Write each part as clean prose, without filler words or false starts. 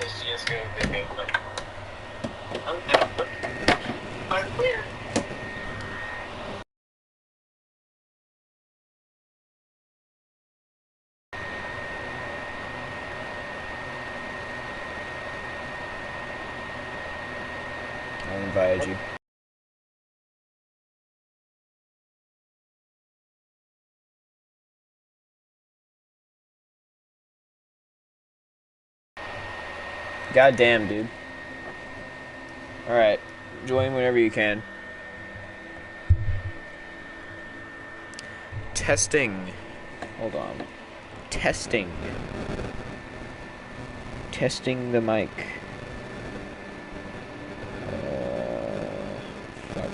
It's just going to be like, I'm clear. I invited you. God damn, dude. Alright. Join whenever you can. Testing. Hold on. Testing. Testing the mic. Fuck.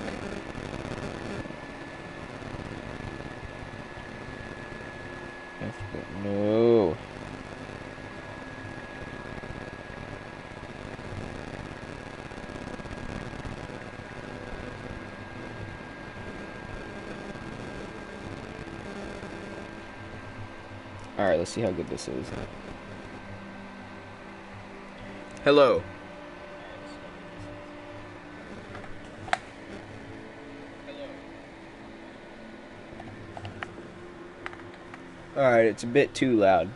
No. Alright, let's see how good this is. Hello. Alright, it's a bit too loud.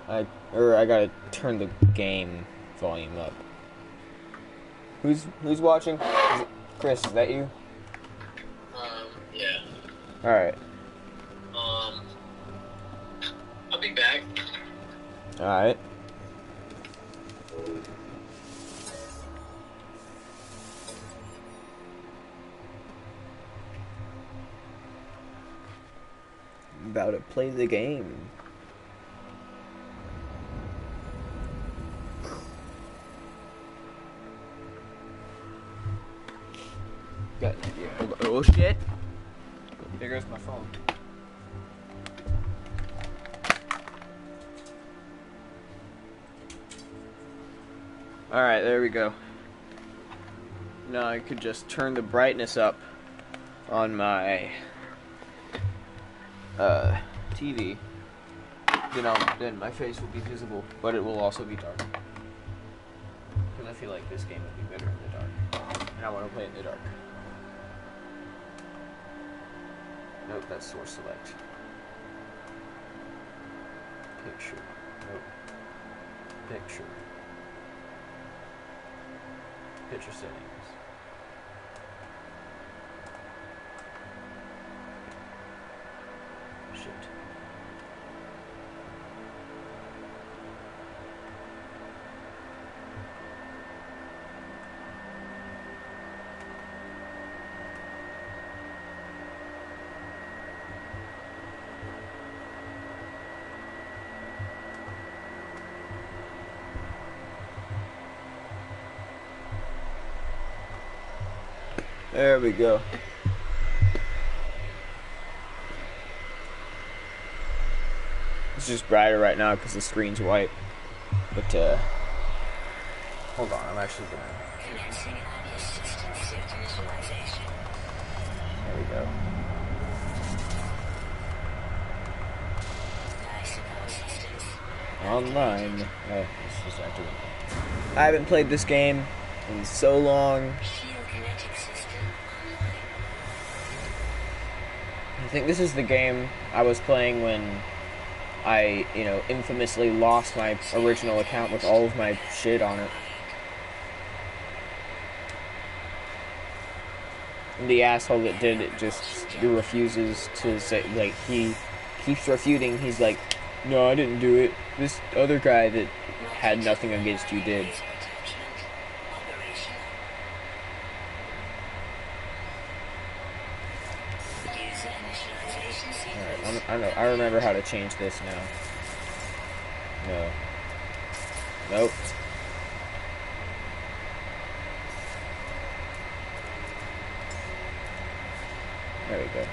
I gotta turn the game volume up. Who's watching? Chris, is that you? Yeah. Alright. I'll be back. Alright. I'm about to play the game. Got an idea. Oh shit. There goes my phone. Alright, there we go. Now I could just turn the brightness up on my TV. Then my face will be visible, but it will also be dark. Because I feel like this game would be better in the dark. And I want to play it in the dark. Nope, that's source select. Picture. Nope. Picture. Picture settings. Shit. There we go. It's just brighter right now because the screen's white. But, hold on, I'm actually gonna... There we go. Online. Oh, it's just active. I haven't played this game in so long. I think this is the game I was playing when I, infamously lost my original account with all of my shit on it. And the asshole that did it just refuses to say, like, he keeps refuting. He's like, no, I didn't do it. This other guy that had nothing against you did. Alright, I remember how to change this now. No. Nope. There we go.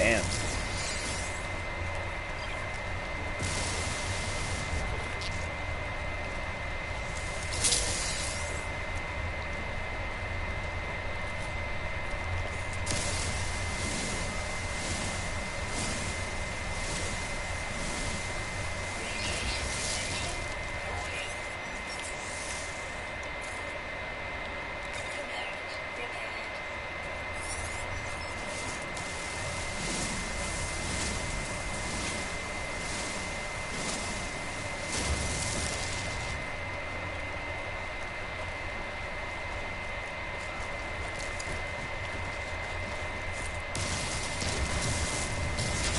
Damn.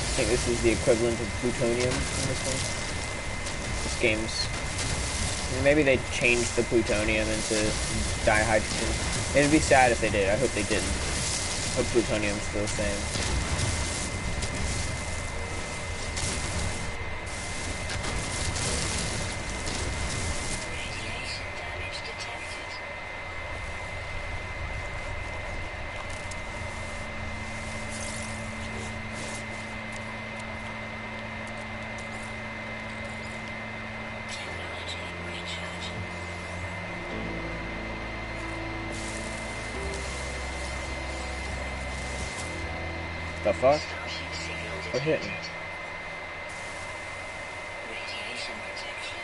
I think this is the equivalent of plutonium in this one. This game's... Maybe they changed the plutonium into dihydrogen. It'd be sad if they did. I hope they didn't. I hope plutonium's still the same. The fuck? What hit me? Radiation protection.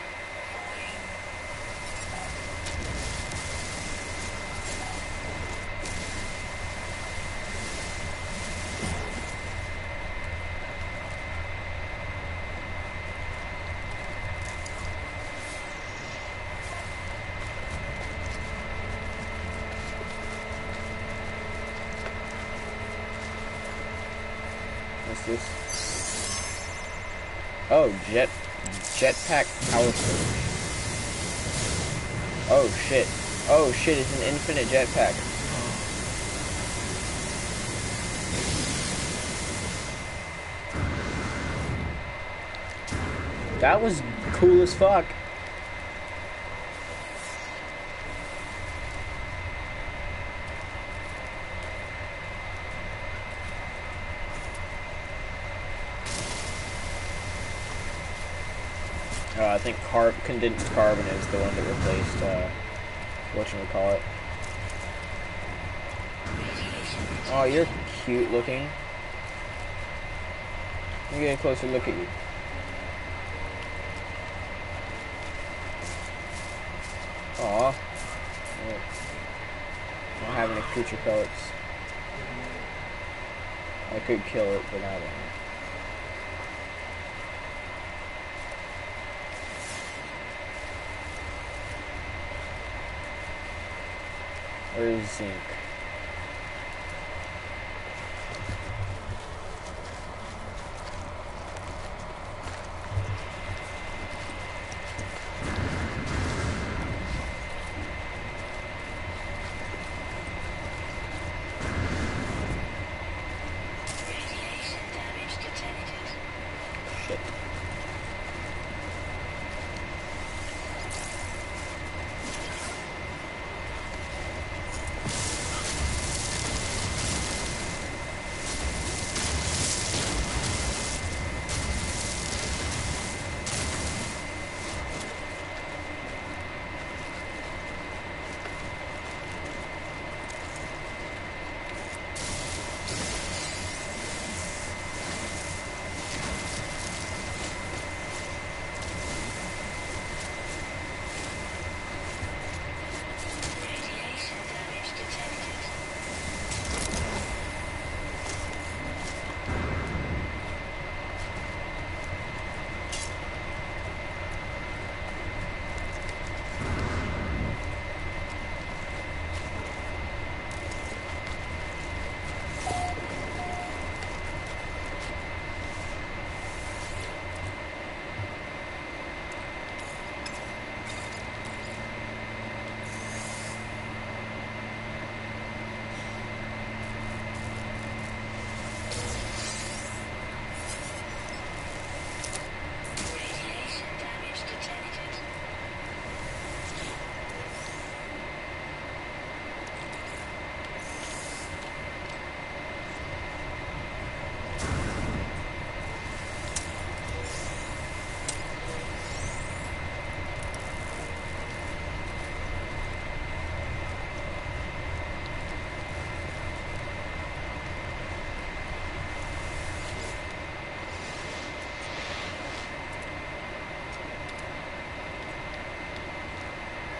What's this? Oh, jetpack power surge. Oh shit. Oh shit, it's an infinite jetpack. That was cool as fuck. I think condensed carbon is the one that replaced, whatchamacallit. Oh, you're cute looking. Let me get a closer look at you. Aw. I don't have any creature pellets. I could kill it, but I don't. Where's zinc? Radiation damage detected. Shit.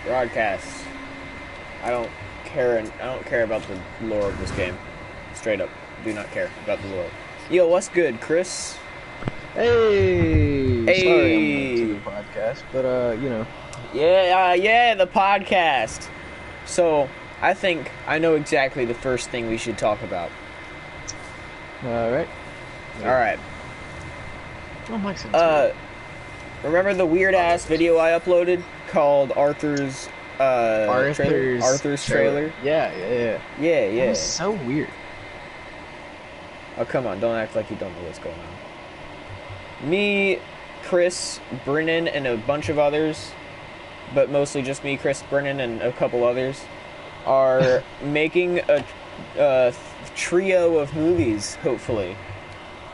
broadcast. I don't care about the lore of this game. Straight up, do not care about the lore. Yo, what's good, Chris? Hey, Hey. sorry I'm late to the podcast, but you know. Yeah, the podcast. So, I think I know exactly the first thing we should talk about. All right. Alright. Oh, my sense. Remember the weird ass video I uploaded called Arthur's trailer? Arthur's trailer? Yeah. Yeah. That was so weird. Oh, come on, don't act like you don't know what's going on. Me, Chris, Brennan, and a bunch of others, but mostly just me, Chris, Brennan, and a couple others, are making a trio of movies, hopefully.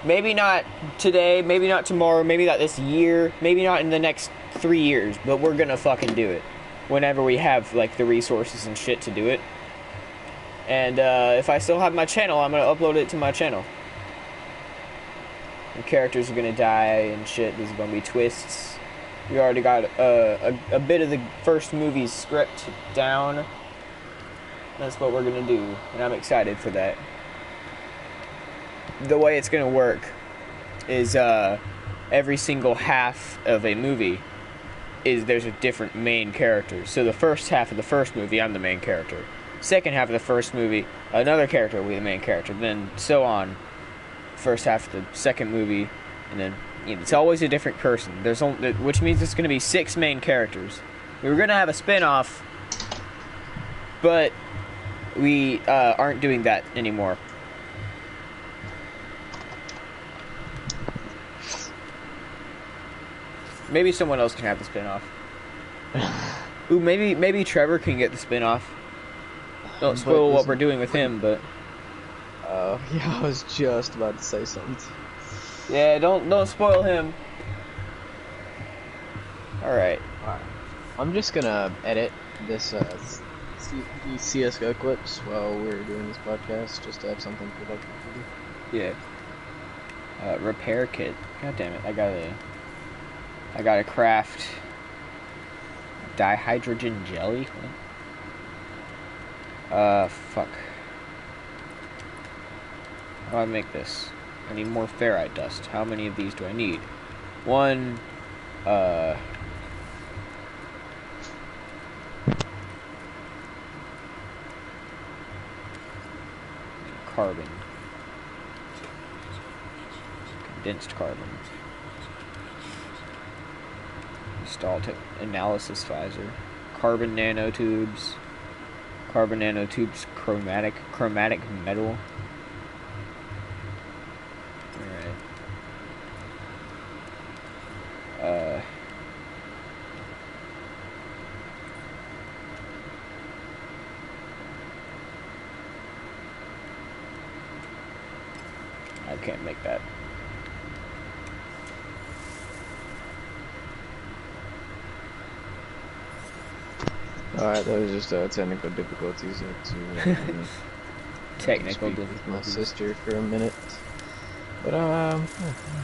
Maybe not today, maybe not tomorrow, maybe not this year, maybe not in the next 3 years, but we're gonna fucking do it. Whenever we have, like, the resources and shit to do it. And, if I still have my channel, I'm gonna upload it to my channel. The characters are gonna die and shit, there's gonna be twists. We already got a bit of the first movie's script down. That's what we're gonna do, and I'm excited for that. The way it's gonna work is every single half of a movie there's a different main character. So the first half of the first movie, I'm the main character. Second half of the first movie, another character will be the main character. Then so on. First half of the second movie, and then it's always a different person. Which means there's gonna be 6 main characters. We were gonna have a spin-off, but we aren't doing that anymore. Maybe someone else can have the spin-off. Ooh, maybe Trevor can get the spin-off. Don't spoil what we're doing with him, but... Oh, yeah, I was just about to say something. Yeah, don't spoil him. Alright. I'm just gonna edit this these CSGO clips while we're doing this podcast, just to have something productive to do. Yeah. Repair kit. God damn it, I gotta craft dihydrogen jelly? What? Fuck. How do I make this? I need more ferrite dust. How many of these do I need? 1, carbon. Condensed carbon. Install analysis visor. Carbon nanotubes. Carbon nanotubes chromatic metal. Alright. I can't make that. Alright, that was just technical difficulties. Technical speak with difficulties. my sister for a minute. But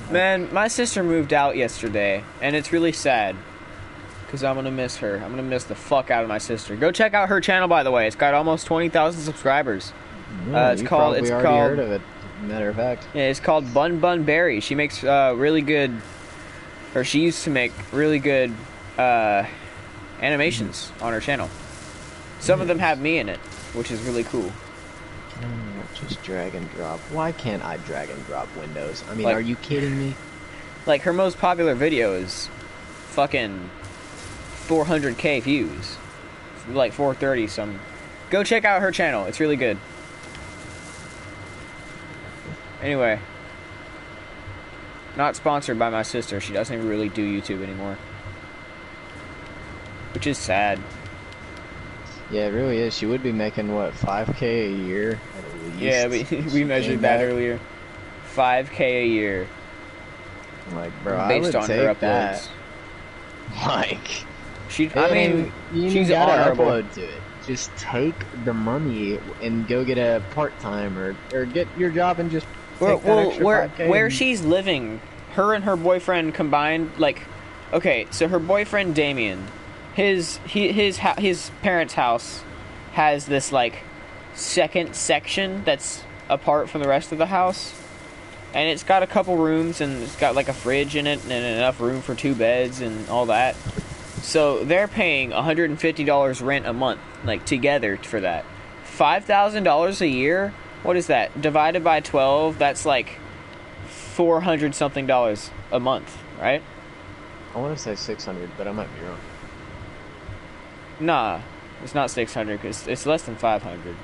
Man, my sister moved out yesterday, and it's really sad. Because I'm gonna miss her. I'm gonna miss the fuck out of my sister. Go check out her channel, by the way. It's got almost 20,000 subscribers. yeah, It's you called. probably It's already called. heard of it. Matter of fact. Yeah, it's called Bun Bun Berry. She makes really good, or she used to make really good animations on her channel. Some of them have me in it, which is really cool. Just drag and drop. Why can't I drag and drop windows? I mean, Like- are you kidding me? Like, her most popular video is fucking 400k views. Like 430 some. Go check out her channel. It's really good. Anyway. Not sponsored by my sister. She doesn't really do YouTube anymore. Which is sad. Yeah, it really is. She would be making, what, 5K a year at least? Yeah, we She measured came that back, earlier. 5k a year. Like, bro, I Based would on her take uploads. that. Like, I mean, you she's gotta honorable. upload to it. Just take the money and go get a part-time or get your job and just take that extra 5K where and- she's living, her and her boyfriend combined, like, okay, so her boyfriend Damien his parents' house has this like second section that's apart from the rest of the house, and it's got a couple rooms and it's got like a fridge in it and enough room for 2 beds and all that. So they're paying $150 rent a month, like together for that. $5,000 a year. What is that? Divided by 12, that's like $400 something a month, right? I want to say 600, but I might be wrong. Nah, it's not 600 because it's less than 500.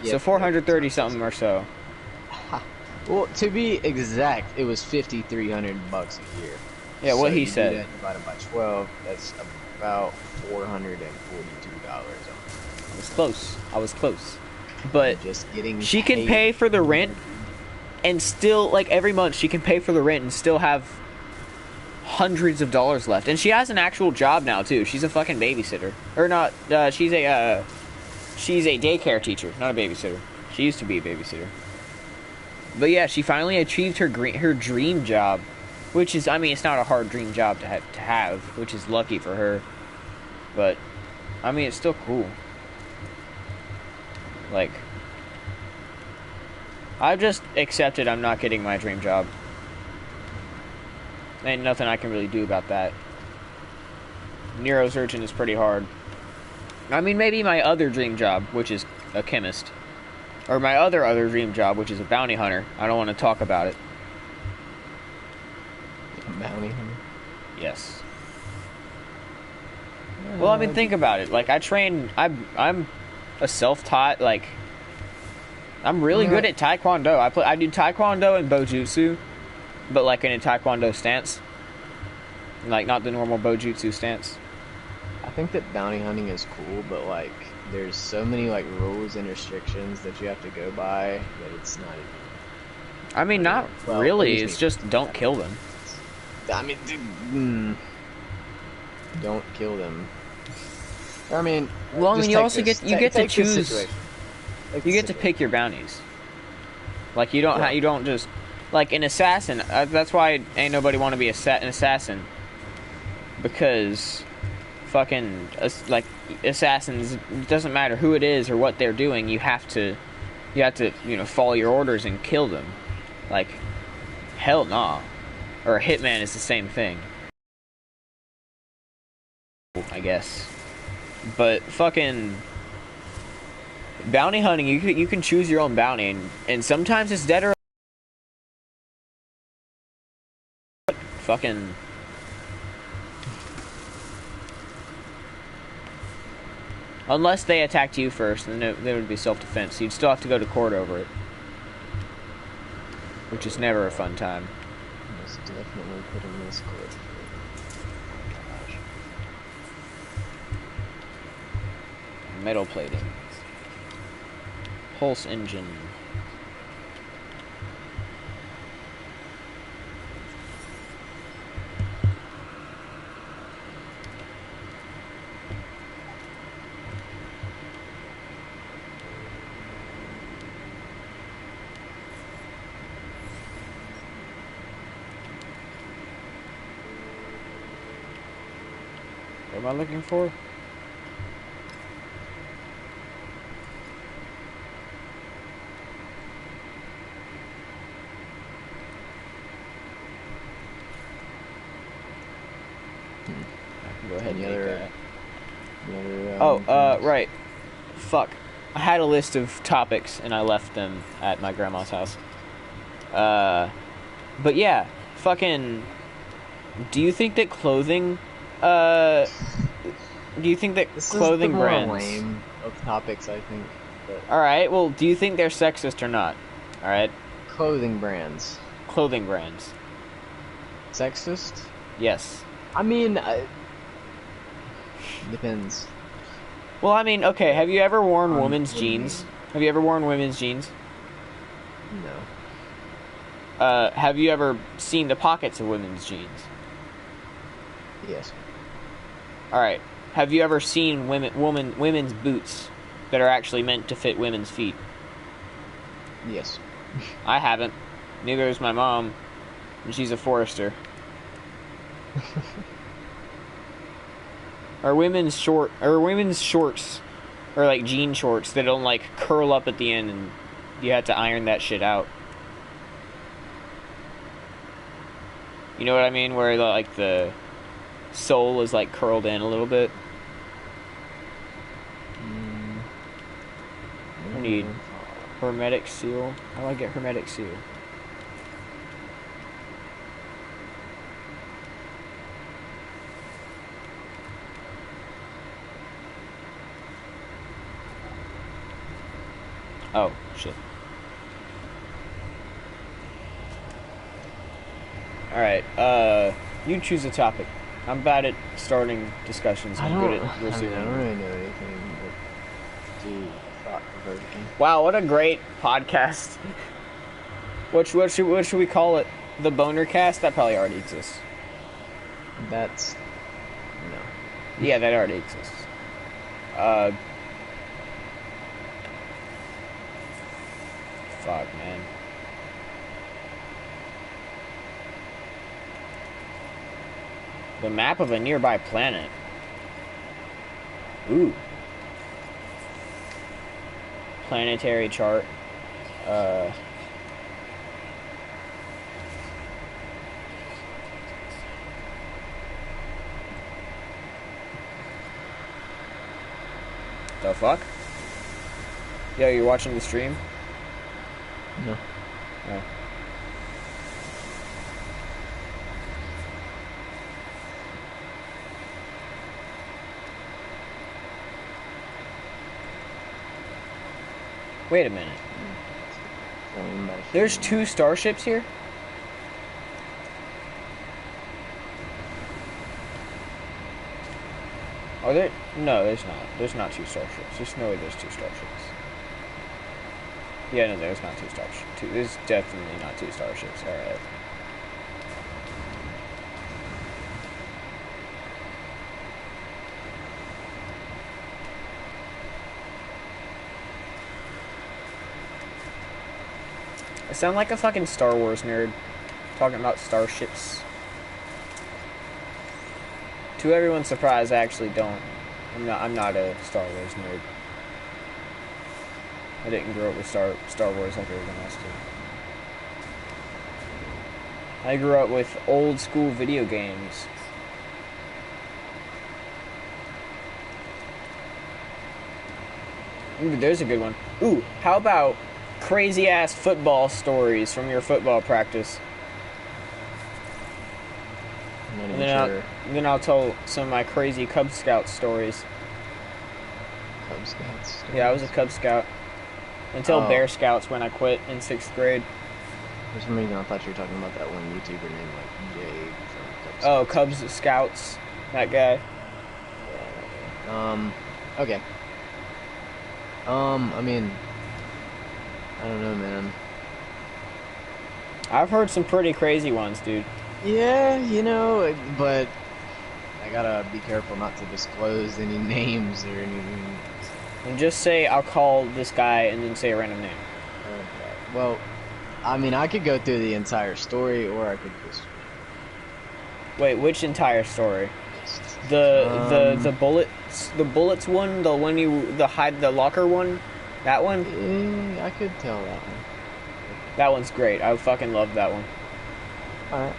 So 430 something or so. Well, to be exact, it was $5,300 a year. Yeah, what So he you do said. that divided by 12, that's about $442 a month. I was close. But Just getting she can paid. pay for the rent and still, like, every month she can pay for the rent and still have hundreds of dollars left. And she has an actual job now, too. She's a fucking babysitter. Or not, she's a daycare teacher, not a babysitter. She used to be a babysitter. But yeah, she finally achieved her dream job. Which is, I mean, it's not a hard dream job to have, which is lucky for her. But, I mean, it's still cool. Like, I've just accepted I'm not getting my dream job. Ain't nothing I can really do about that. Neurosurgeon is pretty hard. I mean, maybe my other dream job, which is a chemist. Or my other dream job, which is a bounty hunter. I don't want to talk about it. Bounty hunter? Yes. Well, I mean, think about it. Like, I'm a self-taught, like, I'm really good at Taekwondo. I do Taekwondo and Bojutsu, but, like, in a Taekwondo stance. Like, not the normal Bojutsu stance. I think that bounty hunting is cool, but, like, there's so many, like, rules and restrictions that you have to go by that it's not even... I mean, not Well, really. at least It's just don't kill them. I mean, dude, don't kill them. I mean, Well, I just mean, you take also this- get you get to take this choose. situation. Take You this get to situation. pick your bounties. Like, you don't Yeah. you don't just like an assassin. That's why ain't nobody want to be an assassin, because fucking like assassins, it doesn't matter who it is or what they're doing. You have to follow your orders and kill them. Like, hell nah. Or a hitman is the same thing, I guess. But fucking bounty hunting, you can choose your own bounty, and sometimes it's dead or fucking. Unless they attacked you first, then it would be self-defense. You'd still have to go to court over it, which is never a fun time. Most definitely put in this clip. Gosh. Metal plating. Pulse engine. What am I looking for? I can go ahead and Any make other- that. Any other, Right. Fuck. I had a list of topics and I left them at my grandma's house. But yeah, fucking. Do you think that clothing? Do you think that This clothing is the more brands? lame of topics, I think. But All right. Well, do you think they're sexist or not? All right. clothing brands, Clothing brands. sexist? Yes. I mean, depends. Well, I mean, okay. Have you ever worn women's what do you jeans? mean? Have you ever worn women's jeans? No. Have you ever seen the pockets of women's jeans? Yes. All right. Have you ever seen women's boots that are actually meant to fit women's feet? Yes. I haven't. Neither is my mom, and she's a forester. Or women's shorts, or like jean shorts that don't like curl up at the end, and you have to iron that shit out. You know what I mean? Where like the sole is like curled in a little bit. I need hermetic seal. How do I get hermetic seal? Oh, shit. Alright, you choose a topic. I'm bad at starting discussions. I'm good at receiving. I don't really know anything but do thought-provoking. Wow, what a great podcast. What should we call it? The Boner Cast? That probably already exists. That's... no. Yeah, that already exists. Fuck, man. The map of a nearby planet. Ooh. Planetary chart. The fuck? Yo, you're watching the stream? No. Oh. Wait a minute. There's 2 starships here? Are there? No, there's not. There's not 2 starships. There's no way there's 2 starships. Yeah, no, there's not 2 starships. There's definitely not 2 starships. Alright. I sound like a fucking Star Wars nerd talking about starships. To everyone's surprise, I actually don't. I'm not a Star Wars nerd. I didn't grow up with Star Wars like everyone else did. I grew up with old school video games. Ooh, there's a good one. Ooh, how about crazy ass football stories from your football practice? And then I'll tell some of my crazy Cub Scout stories. Cub Scouts? Yeah, I was a Cub Scout. Until Bear Scouts when I quit in 6th grade. For some reason I thought you were talking about that one YouTuber named like Jay from Cub Scouts. Oh, Cubs Scouts. That guy. Yeah, okay. I mean, I don't know, man. I've heard some pretty crazy ones, dude. Yeah, you know, but I gotta be careful not to disclose any names or anything. And just say, I'll call this guy, and then say a random name. Okay. Well, I mean, I could go through the entire story, or I could just... Wait, which entire story? The bullets one, the one the locker one, that one. I could tell that one. That one's great. I fucking love that one. All right.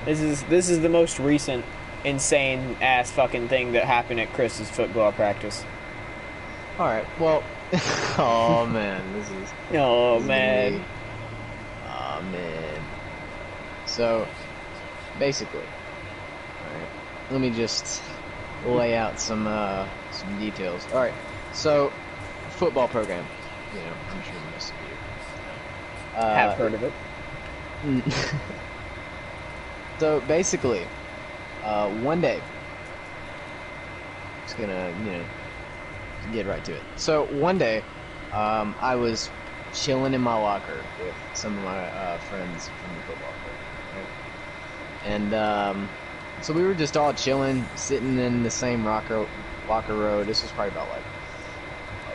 This is the most recent insane ass fucking thing that happened at Chris's football practice. All right. Well, oh man, this is. Oh this man. Is oh man. So, basically, all right. Let me just lay out some details. All right. So, football program. You know, I'm sure most of you have heard of it. So basically, one day, just gonna, you know, get right to it. So one day, I was chilling in my locker with some of my friends from the football club, right? And so we were just all chilling, sitting in the same locker row. This was probably about like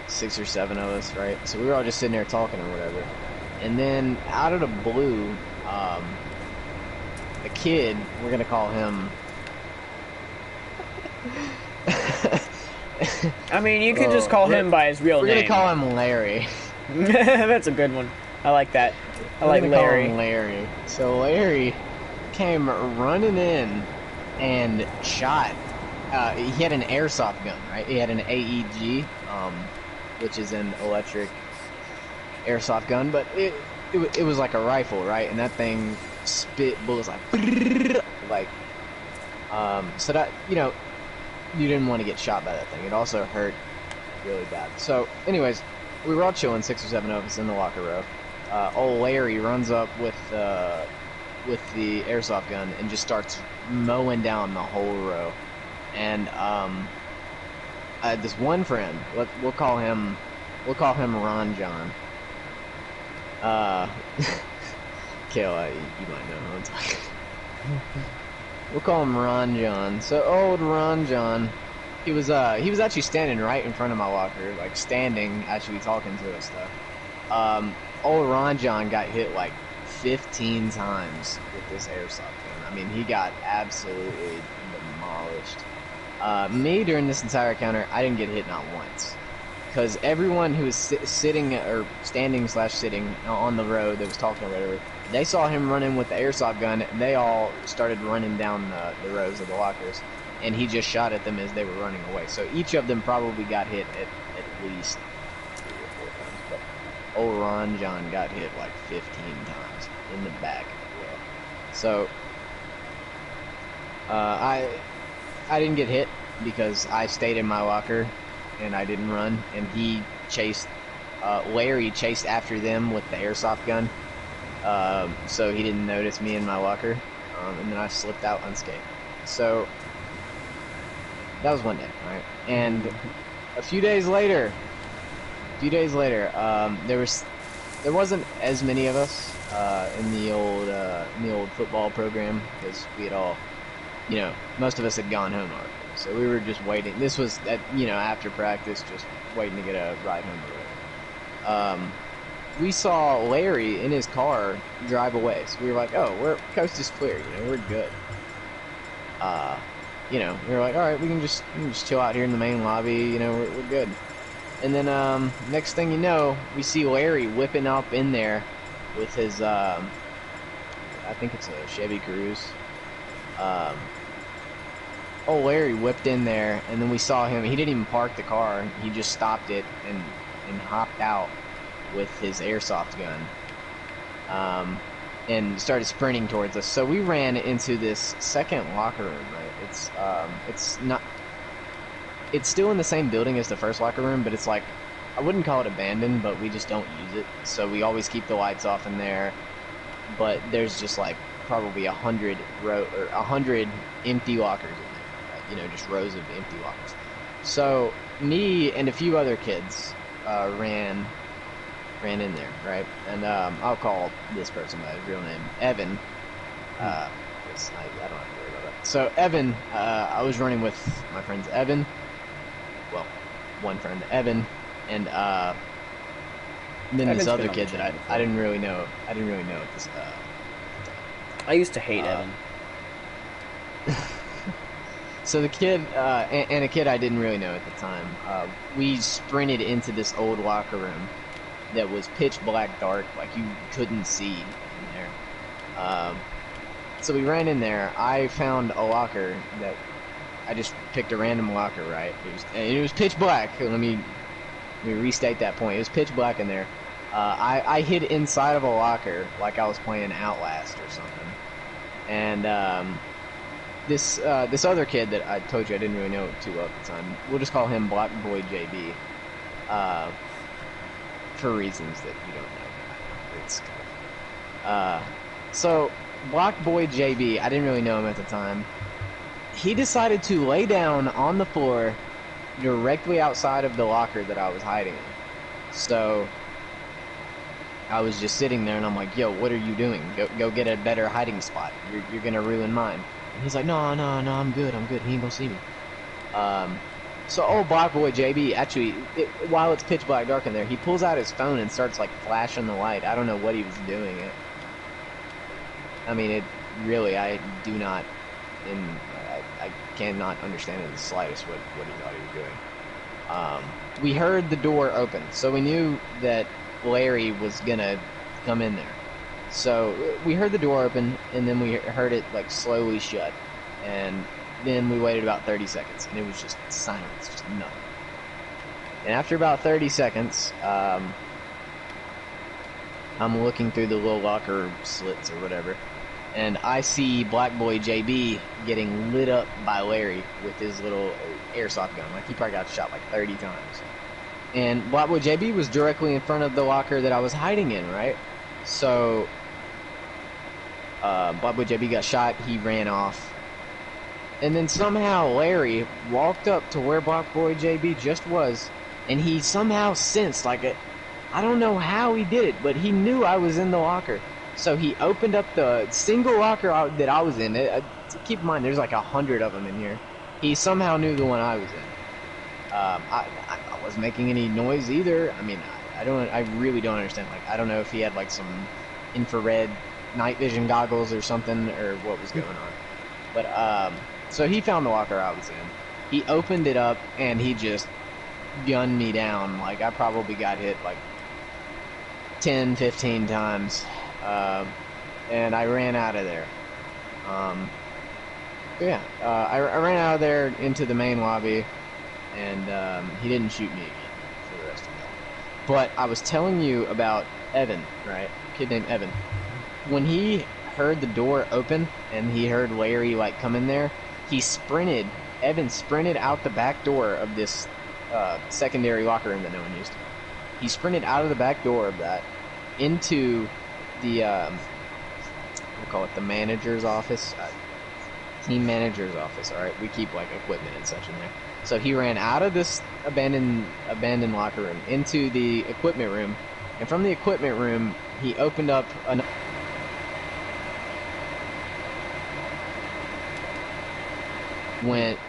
6 or 7 of us, right? So we were all just sitting there talking or whatever. And then out of the blue, a kid, we're gonna call him I mean, you can Oh, just call we're- him by his real We're name. gonna call him Larry. That's a good one. I like that. I We're like gonna call Larry. him Larry. So Larry came running in and shot. He had an airsoft gun, right? He had an AEG, which is an electric airsoft gun, but it was like a rifle, right? And that thing spit bullets like so that you didn't want to get shot by that thing. It also hurt really bad. So, anyways, we were all chilling, 6 or 7 of us in the locker row. Old Larry runs up with the airsoft gun and just starts mowing down the whole row. And this one friend, we'll call him Ron John. Kale, you might know who I'm talking. We'll call him Ron John. So old Ron John, he was actually standing right in front of my locker, like standing actually talking to us stuff. Old Ron John got hit like 15 times with this airsoft gun. I mean, he got absolutely demolished. Me, during this entire encounter, I didn't get hit not once. Because everyone who was sitting or standing/sitting on the road that was talking or whatever, they saw him running with the airsoft gun, and they all started running down the rows of the lockers, and he just shot at them as they were running away. So each of them probably got hit at least 3 or 4 times. But old Ron John got hit like 15 times in the back. So I didn't get hit because I stayed in my locker and I didn't run, and he chased Larry chased after them with the airsoft gun, so he didn't notice me in my locker, and then I slipped out unscathed. So that was one day, right? And a few days later, there wasn't as many of us in the old football program, because we had all, most of us had gone home already. So we were just waiting. This was after practice, just waiting to get a ride home or whatever. We saw Larry in his car drive away. So we were like, oh, coast is clear, we're good. We were like, all right, we can just chill out here in the main lobby, we're good. And then next thing you know, we see Larry whipping up in there with his I think it's a Chevy Cruze. Larry whipped in there, and then we saw him. He didn't even park the car. He just stopped it and hopped out with his airsoft gun, and started sprinting towards us. So we ran into this second locker room. Right? It's still in the same building as the first locker room, but it's like, I wouldn't call it abandoned, but we just don't use it. So we always keep the lights off in there. But there's just like probably 100 empty lockers in there. Just rows of empty lockers. So me and a few other kids ran in there, right? And I'll call this person by his real name, Evan. 'Cause I don't have to worry about that. So Evan, I was running with my friends Evan. Well, one friend Evan, and then Evan's this other been on kid the that channel I didn't really know. I didn't really know at this. I used to hate Evan. So the kid, and a kid I didn't really know at the time, we sprinted into this old locker room that was pitch black dark, like you couldn't see in there. So we ran in there. I found a locker that I just picked a random locker, right? It was pitch black. Let me restate that point. It was pitch black in there. I hid inside of a locker like I was playing Outlast or something, and this other kid that I told you I didn't really know too well at the time, we'll just call him Black Boy JB, for reasons that you don't know. It's kind of, so Black Boy JB, I didn't really know him at the time. He decided to lay down on the floor directly outside of the locker that I was hiding in. So I was just sitting there, and I'm like, yo, what are you doing? Go get a better hiding spot. You're gonna ruin mine. And he's like, no, I'm good. He ain't gonna see me. So old Black Boy JB, actually, while it's pitch black dark in there, he pulls out his phone and starts like flashing the light. I don't know what he was doing. I mean, I I cannot understand in the slightest what he thought he was doing. We heard the door open, so we knew that Larry was gonna come in there. So we heard the door open, and then we heard it like slowly shut, and then we waited about 30 seconds, and it was just silence, just nothing. And after about 30 seconds, I'm looking through the little locker slits or whatever, and I see Black Boy JB getting lit up by Larry with his little airsoft gun. Like, he probably got shot like 30 times. And Black Boy JB was directly in front of the locker that I was hiding in, right? So, Black Boy JB got shot, he ran off. And then somehow Larry walked up to where Black Boy JB just was, and he somehow sensed, like, I don't know how he did it, but he knew I was in the locker. So he opened up the single locker that I was in. Keep in mind, there's like 100 of them in here. He somehow knew the one I was in. I wasn't making any noise either. I mean, I really don't understand. Like, I don't know if he had like some infrared night vision goggles or something, or what was going on. But so he found the locker I was in. He opened it up and he just gunned me down. Like, I probably got hit like 10, 15 times. And I ran out of there. I ran out of there into the main lobby, and he didn't shoot me again for the rest of that. But I was telling you about Evan, right? A kid named Evan. When he heard the door open and he heard Larry like come in there, Evan sprinted out the back door of this secondary locker room that no one used. He sprinted out of the back door of that into the we'll call it the manager's office, team manager's office. All right, we keep like equipment and such in there. So he ran out of this abandoned locker room into the equipment room, and from the equipment room he opened up went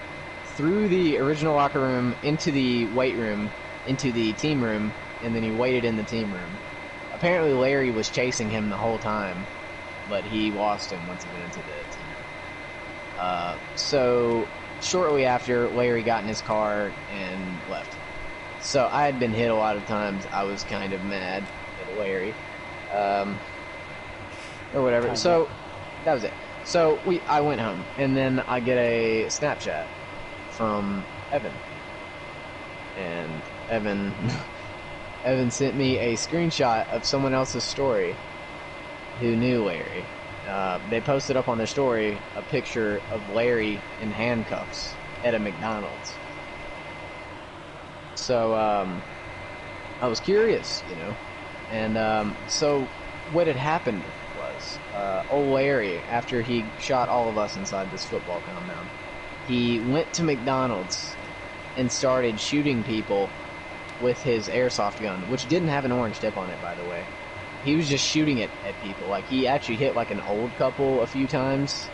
through the original locker room into the weight room, into the team room, and then he waited in the team room. Apparently Larry was chasing him the whole time, but he lost him once he went into the team room. So shortly after, Larry got in his car and left. So I had been hit a lot of times. I was kind of mad at Larry, or whatever. So that was it. So I went home, and then I get a Snapchat from Evan, and Evan sent me a screenshot of someone else's story who knew Larry. They posted up on their story a picture of Larry in handcuffs at a McDonald's. So I was curious, you know, and so what had happened was old Larry, after he shot all of us inside this football compound, he went to McDonald's and started shooting people with his airsoft gun, which didn't have an orange tip on it, by the way. He was just shooting it at people. Like, he actually hit like an old couple a few times.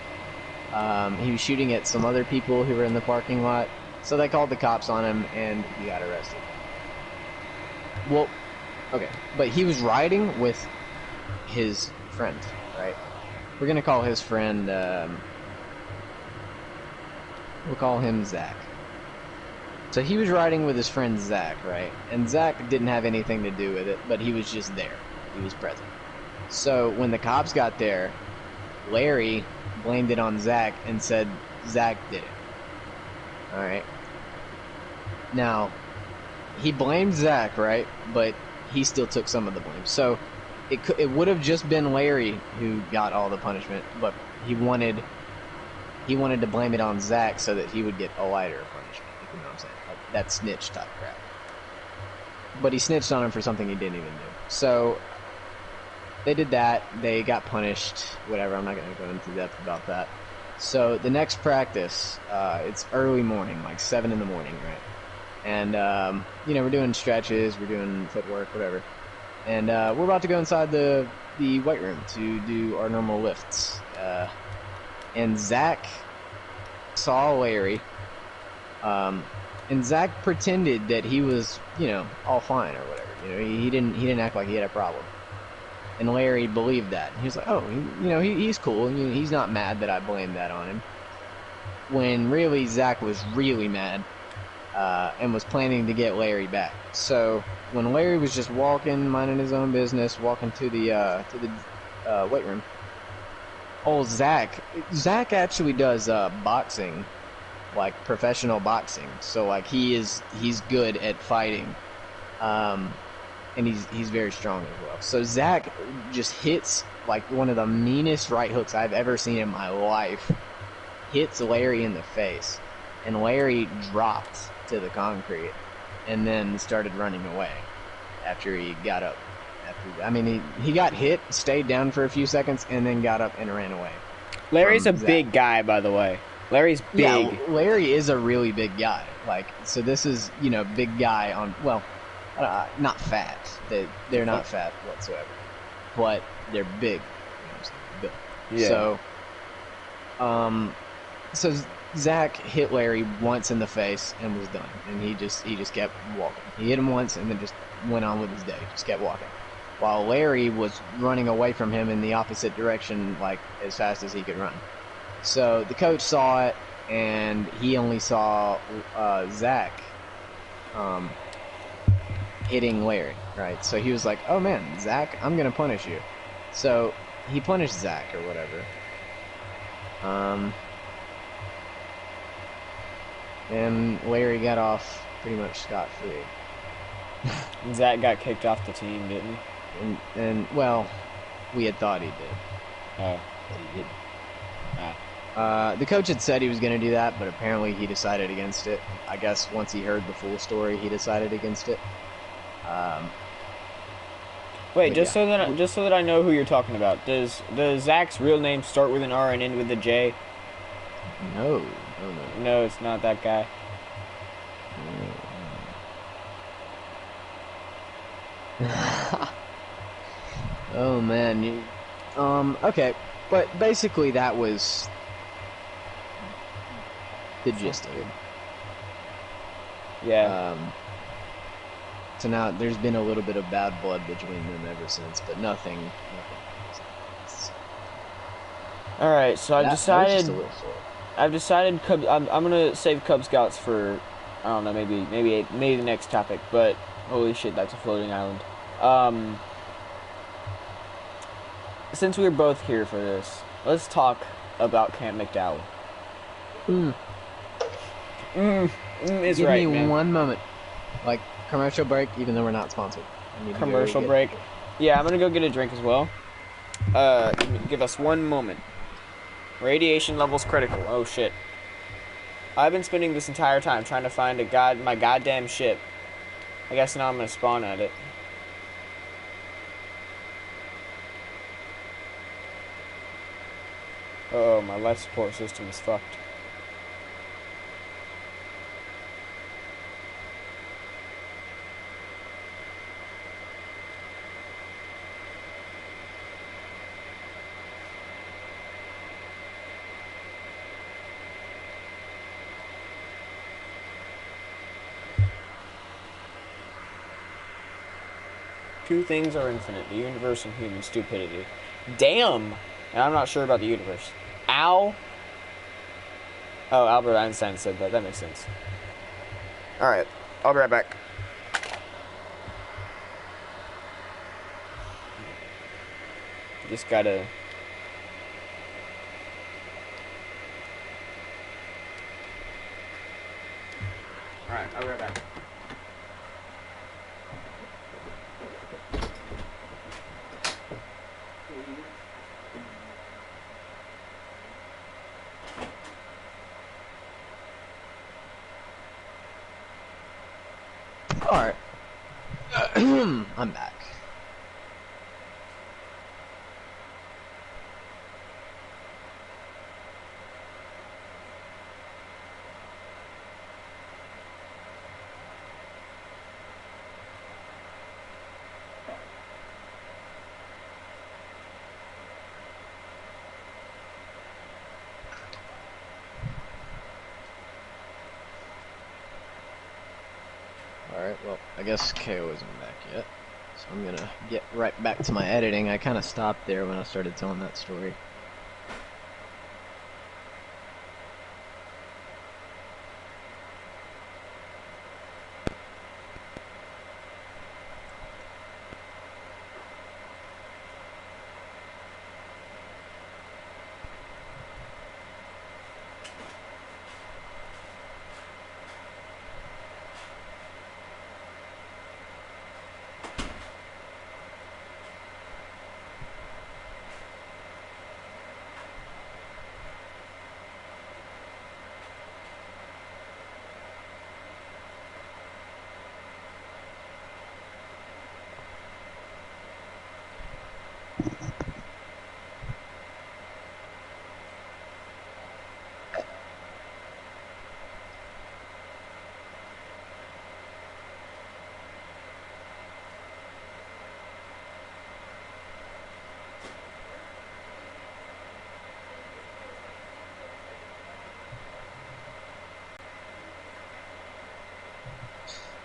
He was shooting at some other people who were in the parking lot. So they called the cops on him, and he got arrested. Well, okay, but he was riding with his friend, right? We're gonna call his friend, we'll call him Zach. So he was riding with his friend Zach, right? And Zach didn't have anything to do with it, but he was just there. He was present. So when the cops got there, Larry blamed it on Zach and said Zach did it. Alright. Now, he blamed Zach, right? But he still took some of the blame. So it would have just been Larry who got all the punishment, but he wanted to blame it on Zach so that he would get a lighter punishment. You know what I'm saying? Like that snitch type crap. But he snitched on him for something he didn't even do. So they did that. They got punished. Whatever. I'm not going to go into depth about that. So the next practice, it's early morning, like 7 in the morning, right? And you know, we're doing stretches, we're doing footwork, whatever. And we're about to go inside the weight room to do our normal lifts. And Zach saw Larry. And Zach pretended that he was, you know, all fine or whatever. You know, he didn't act like he had a problem. And Larry believed that. He was like, oh, you know, he's cool. He's not mad that I blamed that on him. when really Zach was really mad and was planning to get Larry back. So when Larry was just walking, minding his own business, walking to the weight room, old Zach actually does boxing, like professional boxing. So like he's good at fighting, and he's very strong as well. So Zach just hits like one of the meanest right hooks I've ever seen in my life. Hits Larry in the face, and Larry dropped to the concrete, and then started running away after he got up. He got hit, stayed down for a few seconds, and then got up and ran away. Larry's a Zach. big guy, by the way. Larry's big. Yeah, Larry is a really big guy. Like, so this is, big guy on, well, not fat. They're not fat whatsoever, but they're big. Built. Yeah. So Zach hit Larry once in the face and was done, and he just kept walking. He hit him once and then just went on with his day, just kept walking, while Larry was running away from him in the opposite direction, like as fast as he could run. So the coach saw it, and he only saw Zach hitting Larry, right? So he was like, "Oh man, Zach, I'm gonna punish you." So he punished Zach or whatever. And Larry got off pretty much scot-free. Zach got kicked off the team, didn't he? And well, we had thought he did. Oh. But he didn't. Ah. The coach had said he was going to do that, but apparently he decided against it. I guess once he heard the full story, he decided against it. Wait, But just so that I know who you're talking about. Does Zach's real name start with an R and end with a J? No. No, it's not that guy. Oh man, okay, but basically that was the gist of it. Yeah. So now there's been a little bit of bad blood between them ever since, but nothing. All right, so That was just a little sore. I've decided I'm gonna save Cub Scouts for, I don't know, maybe the next topic. But holy shit, that's a floating island. Since we're both here for this, let's talk about Camp McDowell. Is Give right, me man. one moment, like commercial break, even though we're not sponsored. I need to go Commercial get- break. Yeah, I'm gonna go get a drink as well. Give us one moment. Radiation levels critical. Oh shit. I've been spending this entire time trying to find my goddamn ship. I guess now I'm gonna spawn at it. Oh, my life support system is fucked. Two things are infinite, the universe and human stupidity. Damn! And I'm not sure about the universe. Ow! Oh, Albert Einstein said that. That makes sense. Alright, I'll be right back. Just gotta... Alright, I'll be right back. Alright. I'm back. Alright, well, I guess KO isn't back yet. So I'm gonna get right back to my editing. I kind of stopped there when I started telling that story.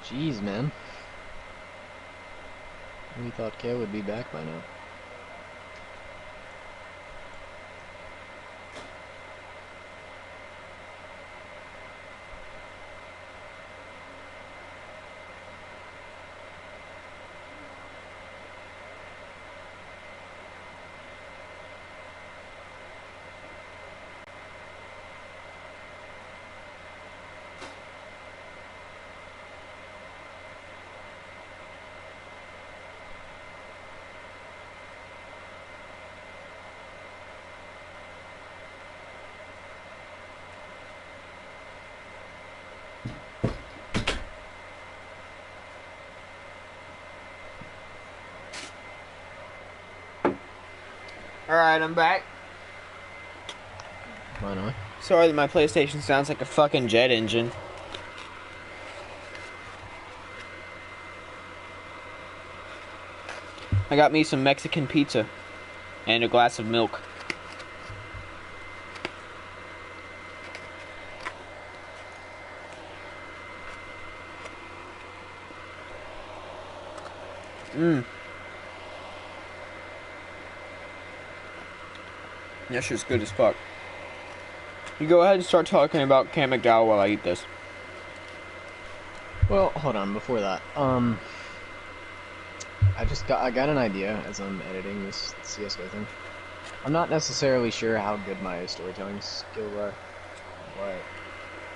Jeez, man. We thought Kale would be back by now. Alright, I'm back. Why not? Sorry that my PlayStation sounds like a fucking jet engine. I got me some Mexican pizza and a glass of milk. That shit's good as fuck. You go ahead and start talking about Cam McDowell while I eat this. Well, hold on. Before that, I got an idea as I'm editing this CS:GO thing. I'm not necessarily sure how good my storytelling skills are, but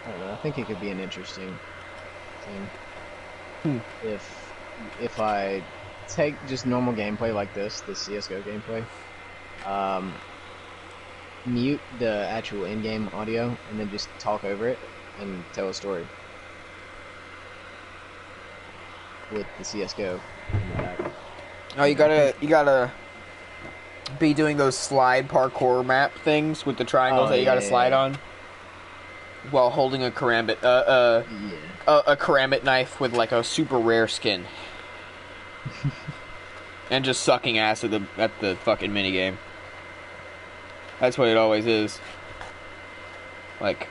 I don't know. I think it could be an interesting thing if I take just normal gameplay like this CS:GO gameplay, mute the actual in-game audio, and then just talk over it and tell a story with the CS:GO in the back. Oh, you gotta be doing those slide parkour map things with the triangles that you gotta slide on while holding a karambit, a karambit knife with like a super rare skin, and just sucking ass at the fucking minigame. That's what it always is. Like,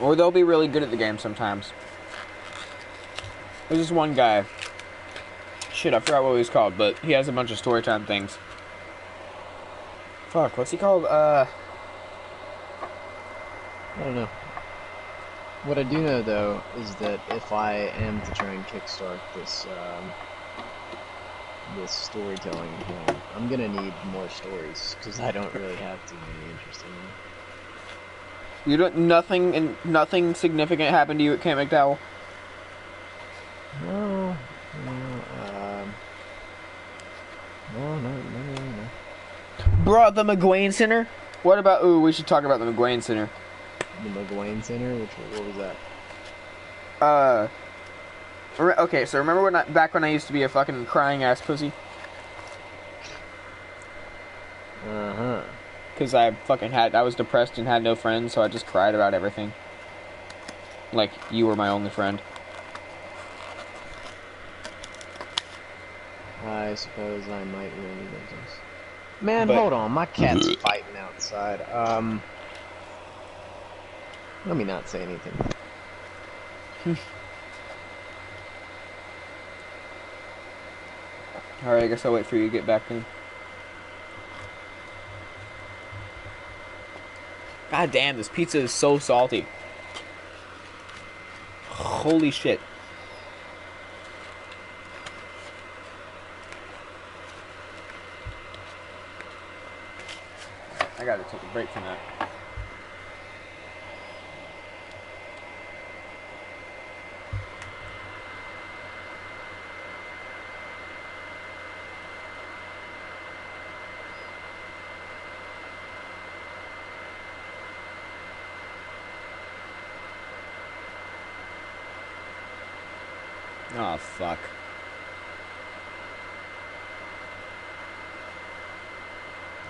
or they'll be really good at the game sometimes. There's this one guy. Shit, I forgot what he was called, but he has a bunch of storytime things. Fuck, what's he called? I don't know. What I do know, though, is that if I am to try and kickstart this this storytelling thing, I'm gonna need more stories because I don't really have too many interesting ones. You don't nothing significant happened to you at Camp McDowell? No, no, really, no. Bro, the McGuane Center? What about? Ooh, we should talk about the McGuane Center. The McGuane Center? What was that? Okay, so remember back when I used to be a fucking crying ass pussy? Uh-huh. Because I was depressed and had no friends, so I just cried about everything. Like, you were my only friend. I suppose I might really business. Man, But- hold on, my cat's fighting outside. Let me not say anything. Alright, I guess I'll wait for you to get back then. God damn, this pizza is so salty. Holy shit. I gotta take a break from that. Oh, fuck.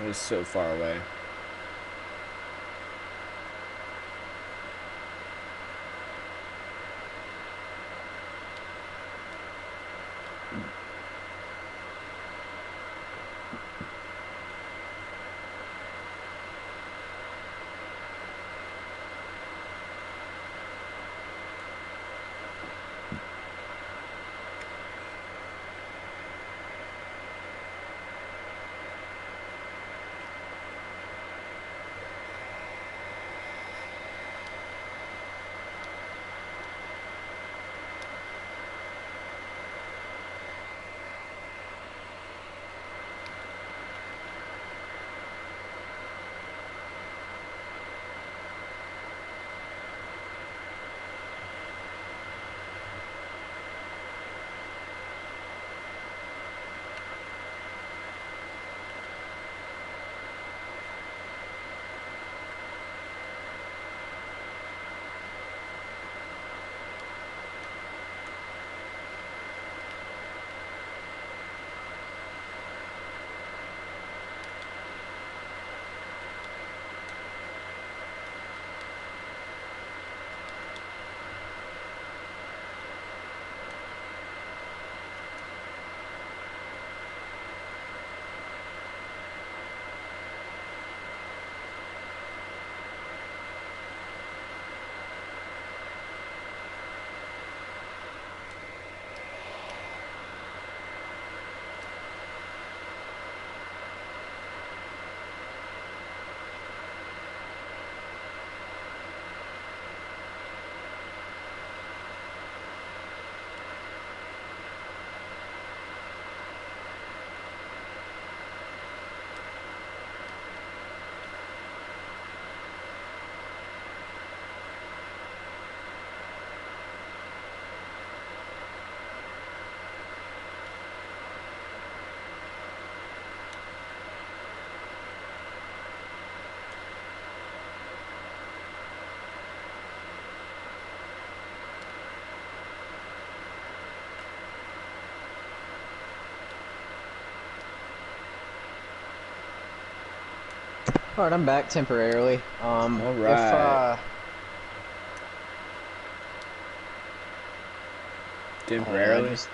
It is so far away. Alright, I'm back temporarily. All If right. I Temporarily. just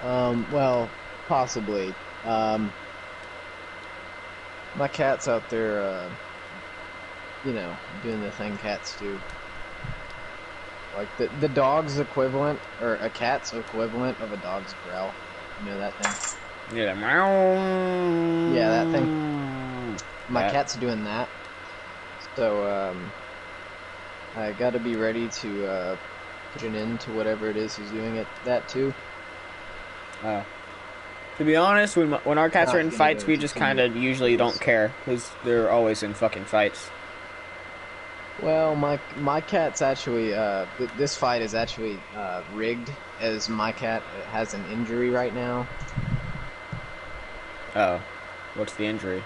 well, possibly. Um, my cat's out there, doing the thing cats do. Like the dog's equivalent, or a cat's equivalent of a dog's growl. You know that thing? Yeah. Meow. Yeah, that thing. My That. cat's doing that. So, I gotta be ready to, put an end to whatever it is he's doing at that too. Uh, to be honest, when our cats are Not in gonna fights, go we too just too kind much of usually don't because, care because they're always in fucking fights. well, my cat's actually, this fight is actually, rigged, as my cat has an injury right now. Oh, what's the injury?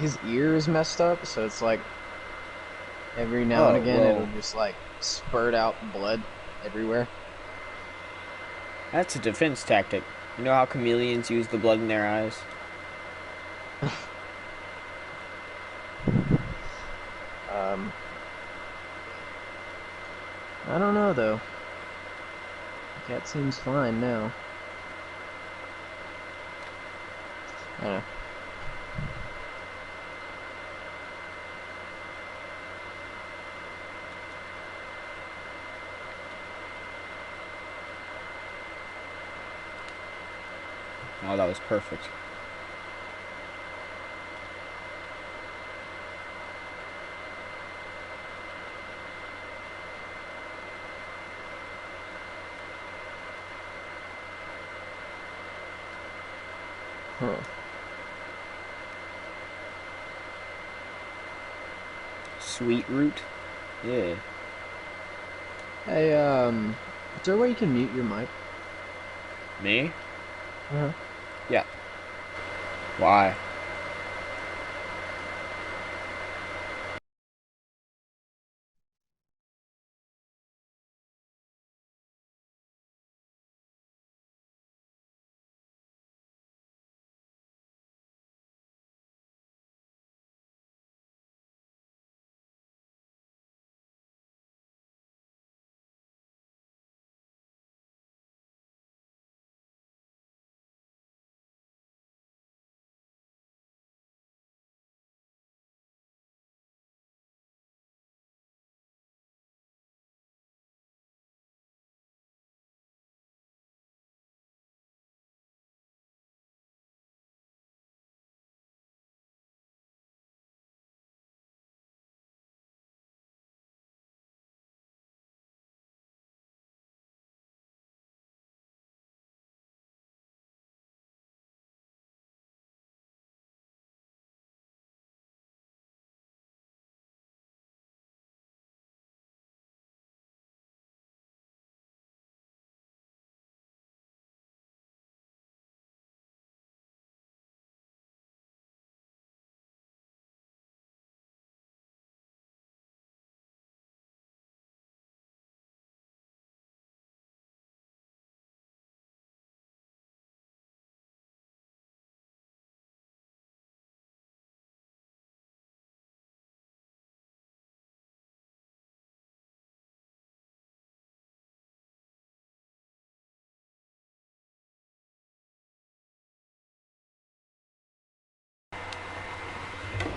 His ear is messed up, so it's like every now and Oh, again it'll well, just like spurt out blood everywhere. that's a defense tactic. You know how chameleons use the blood in their eyes? Um, I don't know though. The cat seems fine now. I don't know. Oh, that was perfect. Huh. Sweet root? Yeah. Hey, is there a way you can mute your mic? Me? Uh-huh. Yeah. Why?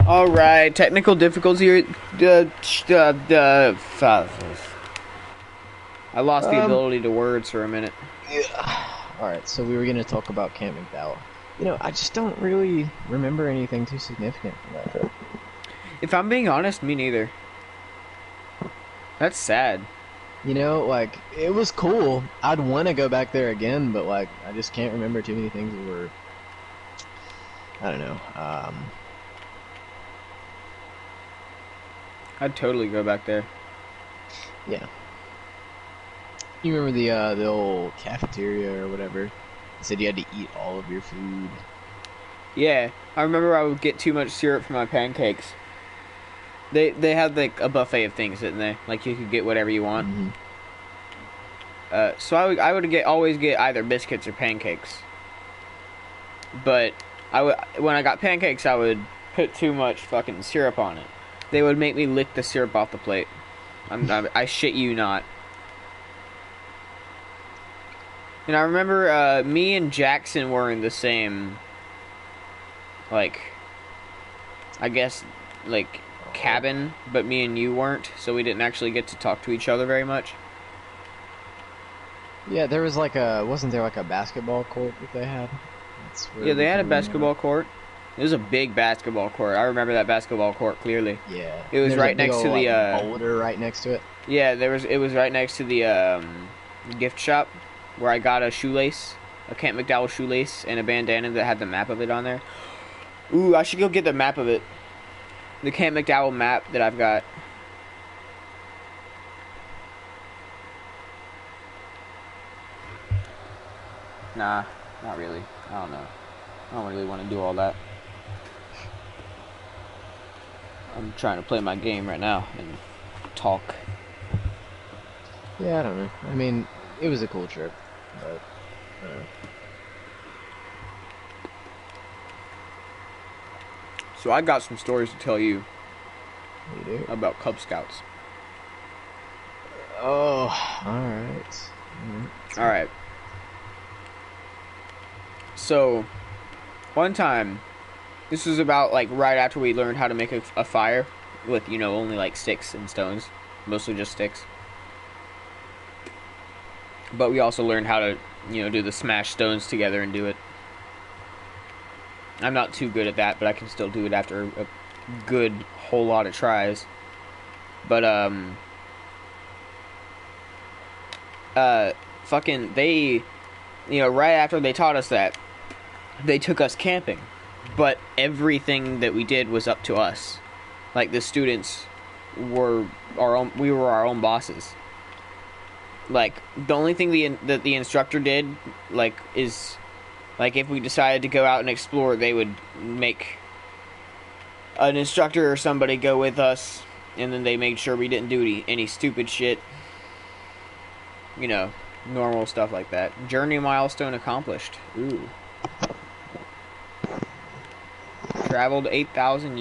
All right, technical difficulty. I lost the ability to words for a minute. Alright, so we were going to talk about Camp McDowell. You know, I just don't really remember anything too significant from that trip. If I'm being honest, me neither. That's sad. You know, like, it was cool. I'd want to go back there again, but, like, I just can't remember too many things that were, I don't know, I'd totally go back there. yeah. You remember the old cafeteria or whatever? It said you had to eat all of your food. Yeah, I remember I would get too much syrup for my pancakes. They had like a buffet of things, didn't they? Like you could get whatever you want. Mm-hmm. So I would always get either biscuits or pancakes. But when I got pancakes, I would put too much fucking syrup on it. They would make me lick the syrup off the plate. I shit you not. And I remember me and Jackson were in the same, like, I guess, like, cabin, but me and you weren't, so we didn't actually get to talk to each other very much. Yeah, there was like wasn't there like a basketball court that they had? That's where Yeah, they we had a could basketball court. It was a big basketball court. I remember that basketball court clearly. Yeah. It was There's right a big next to old, the, like, boulder right next to it. Yeah, it was right next to the gift shop where I got a shoelace, a Camp McDowell shoelace, and a bandana that had the map of it on there. Ooh, I should go get the map of it. The Camp McDowell map that I've got. Nah, not really. I don't know. I don't really want to do all that. I'm trying to play my game right now and talk. Yeah, I don't know. I mean, it was a cool trip, but I don't know. So I got some stories to tell you You do? about Cub Scouts. Oh, alright. Alright. So, one time, this was about, like, right after we learned how to make a fire with, you know, only, like, sticks and stones. Mostly just sticks. But we also learned how to, you know, do the smash stones together and do it. I'm not too good at that, but I can still do it after a good whole lot of tries. But, fucking, they, you know, right after they taught us that, they took us camping. But everything that we did was up to us. Like, the students were we were our own bosses. Like, the only thing that the instructor did, like, is, like, if we decided to go out and explore, they would make an instructor or somebody go with us, and then they made sure we didn't do any stupid shit. You know, normal stuff like that. Journey milestone accomplished. Ooh. Traveled 8,000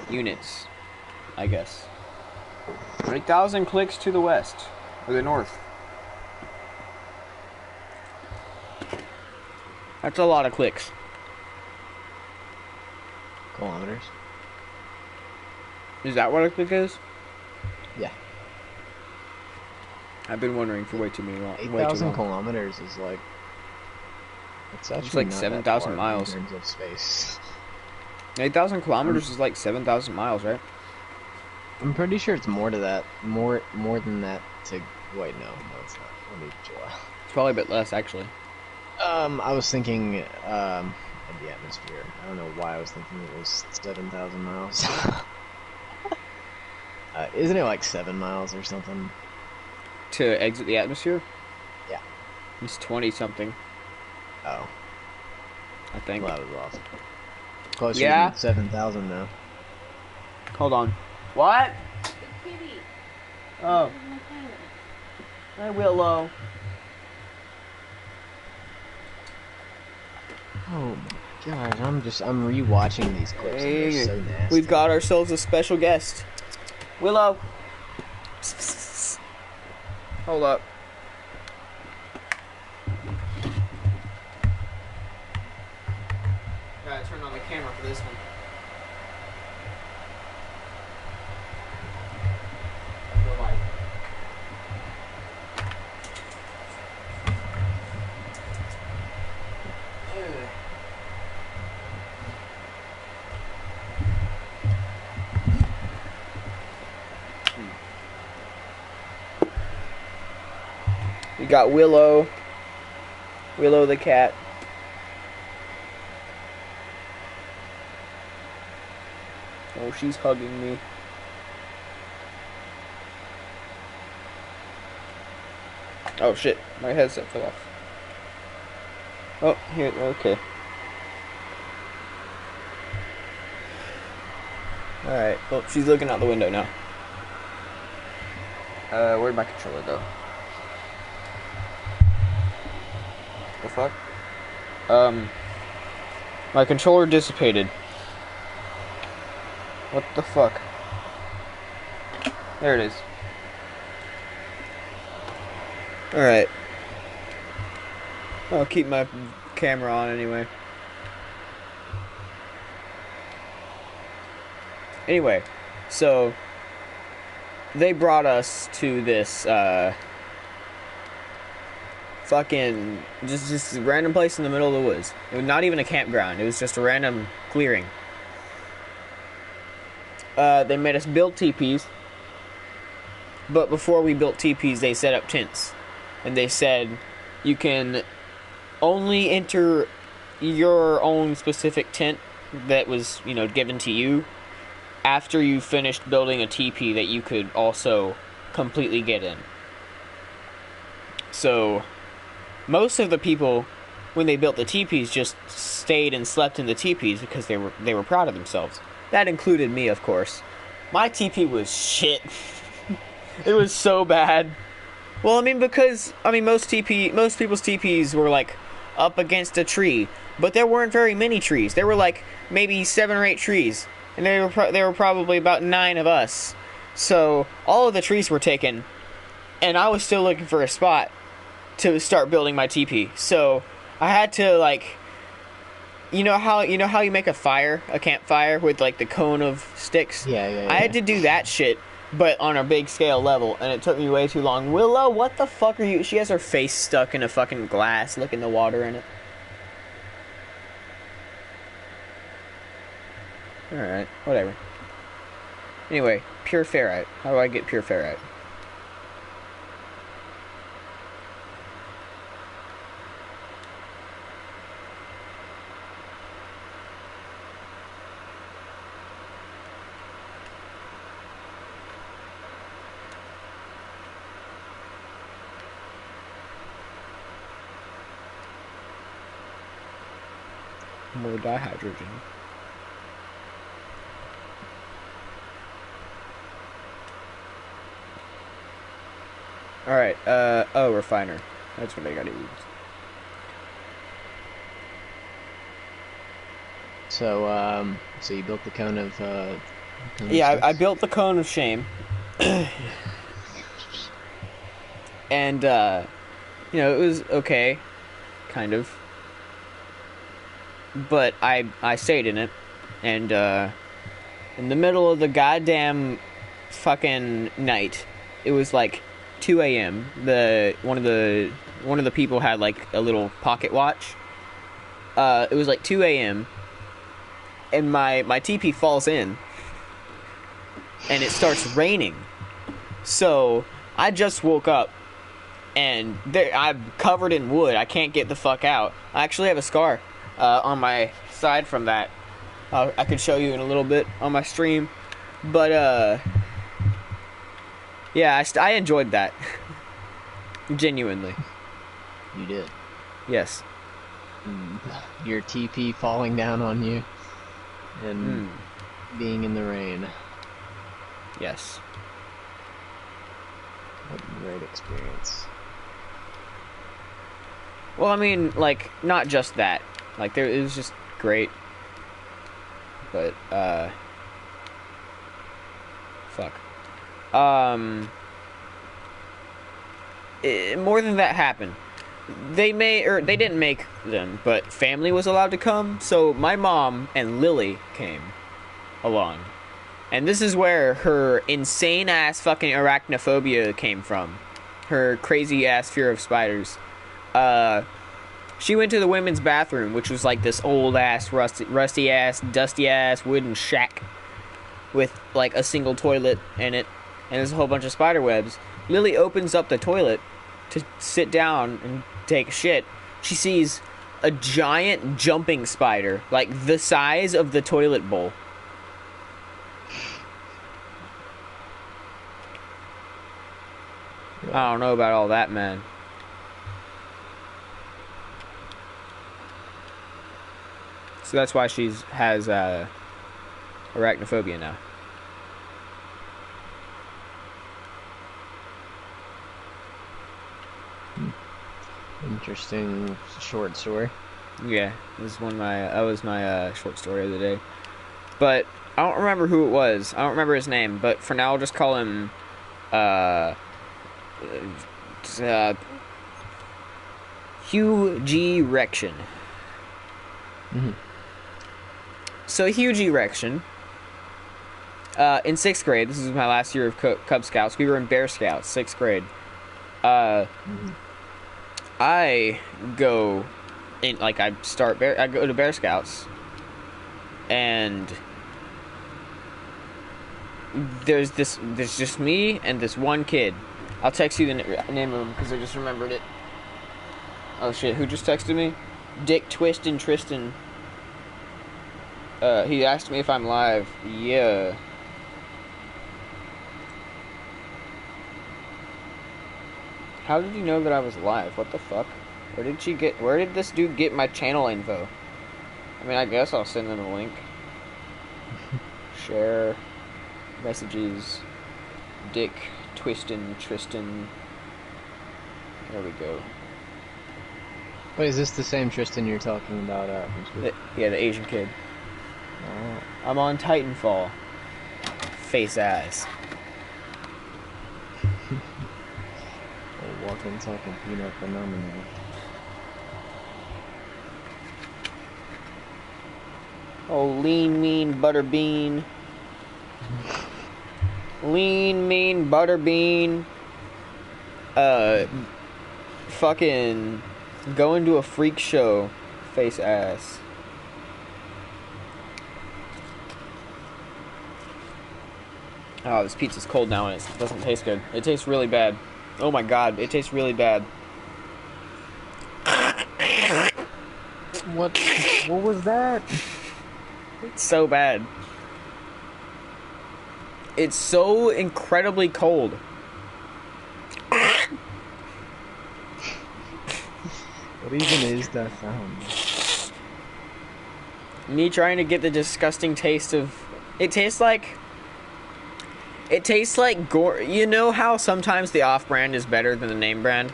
units, I guess. 8,000 clicks to the west, or the north. That's a lot of clicks. Kilometers? Is that what a click is? Yeah. I've been wondering for way too long. 8,000 kilometers is like... It's actually like not 7,000 that far miles. in terms of space. 8,000 kilometers is like 7,000 miles, right? I'm pretty sure it's more to that. More than that to... Wait, no, it's not. Let me chill out. It's probably a bit less, actually. I was thinking, in the atmosphere. I don't know why I was thinking it was 7,000 miles. Isn't it like 7 miles or something? To exit the atmosphere? Yeah. It's 20-something, Oh. I think. Well, that was off. Closer Yeah? to 7,000 now. Hold on. What? Kitty, Oh. where's my camera? Hi, Willow. Oh my god, I'm rewatching these clips and Hey, they're so nasty. we've got ourselves a special guest. Willow. Hold up. Gotta turn on the camera for this one. got Willow. Willow the cat. Oh, she's hugging me. Oh shit, my headset fell off. Oh, here, okay. Alright, well, she's looking out the window now. Where'd my controller go? The fuck? My controller dissipated. What the fuck? There it is. Alright. I'll keep my camera on anyway. Anyway, so they brought us to this fucking just a random place in the middle of the woods. It was not even a campground. It was just a random clearing. They made us build teepees. But before we built teepees, they set up tents. And they said you can only enter your own specific tent that was, you know, given to you after you finished building a teepee that you could also completely get in. So most of the people, when they built the teepees, just stayed and slept in the teepees because they were proud of themselves. That included me, of course. My teepee was shit. It was so bad. Well, I mean, because most people's teepees were like up against a tree, but there weren't very many trees. There were like maybe 7 or 8 trees, and there were probably about 9 of us. So all of the trees were taken, and I was still looking for a spot to start building my teepee. So I had to, like, you know how you make a campfire with like the cone of sticks? Yeah. I had to do that shit, but on a big scale level, and it took me way too long. Willow, what the fuck are you? She has her face stuck in a fucking glass, licking the water in it. Alright, whatever. Anyway, pure ferrite. How do I get pure ferrite? More dihydrogen. Alright, refiner. That's what I gotta use. So, so you built the cone of, Yeah, I built the cone of shame. And, you know, it was okay. Kind of. But I stayed in it, and in the middle of the goddamn fucking night, it was like 2 a.m. One of the people had like a little pocket watch. It was like 2 a.m. and my teepee falls in, and it starts raining. So I just woke up, and I'm covered in wood. I can't get the fuck out. I actually have a scar on my side from that. I could show you in a little bit on my stream, but yeah, I enjoyed that. Genuinely. You did. Yes. Your TP falling down on you and being in the rain. Yes. What a great experience. Well, I mean, like, not just that. Like, it was just great. But, fuck. More than that happened. They didn't make them, but family was allowed to come, so my mom and Lily came along. And this is where her insane-ass fucking arachnophobia came from. Her crazy-ass fear of spiders. She went to the women's bathroom, which was like this old-ass, rusty-ass, dusty-ass wooden shack with, like, a single toilet in it, and there's a whole bunch of spider webs. Lily opens up the toilet, to sit down and take a shit, she sees a giant jumping spider, like the size of the toilet bowl. I don't know about all that, man. So that's why she has arachnophobia now. Interesting short story. Yeah, this is that was my short story of the day. But I don't remember who it was. I don't remember his name. But for now, I'll just call him Hugh G. Rection. Mm-hmm. So Hugh G. Rection, in 6th grade, this is my last year of Cub Scouts. We were in Bear Scouts, 6th grade. I go in, like, I go to Bear Scouts, and there's just me and this one kid. I'll text you the name of him because I just remembered it. Oh shit, who just texted me? Dick Twist and Tristan. He asked me if I'm live. Yeah. How did you know that I was live? What the fuck? Where did this dude get my channel info? I mean, I guess I'll send him a link. Share. Messages. Dick, Twistin, Tristan. There we go. Wait, is this the same Tristan you're talking about from school? Yeah, the Asian kid. I'm on Titanfall. Face ass. Walking, talking peanut phenomenon. Oh, lean, mean, butterbean. Lean, mean, butterbean. Fucking going to a freak show. Face ass. Oh, this pizza's cold now and it doesn't taste good. It tastes really bad. Oh my god, it tastes really bad. What was that? It's so bad. It's so incredibly cold. What even is that sound? Me trying to get the disgusting taste of... It tastes like gore. You know how sometimes the off-brand is better than the name brand?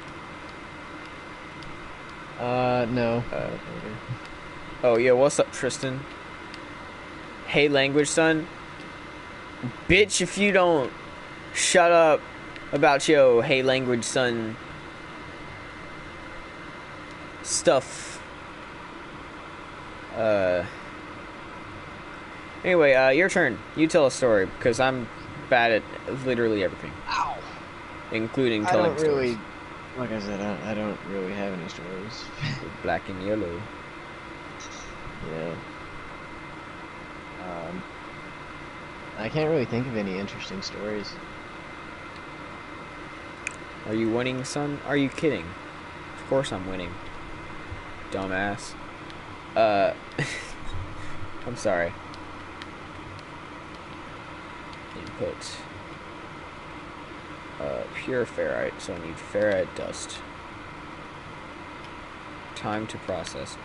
No. Oh, yeah, what's up, Tristan? Hey, language, son. Bitch, if you don't shut up about your hey, language, son stuff. Anyway, your turn. You tell a story, because I'm bad at literally everything. Ow! Including telling stories. Like I said, I don't really have any stories. Black and yellow. Yeah. I can't really think of any interesting stories. Are you winning, son? Are you kidding? Of course I'm winning. Dumbass. I'm sorry. Input. Pure ferrite, so I need ferrite dust. Time to process.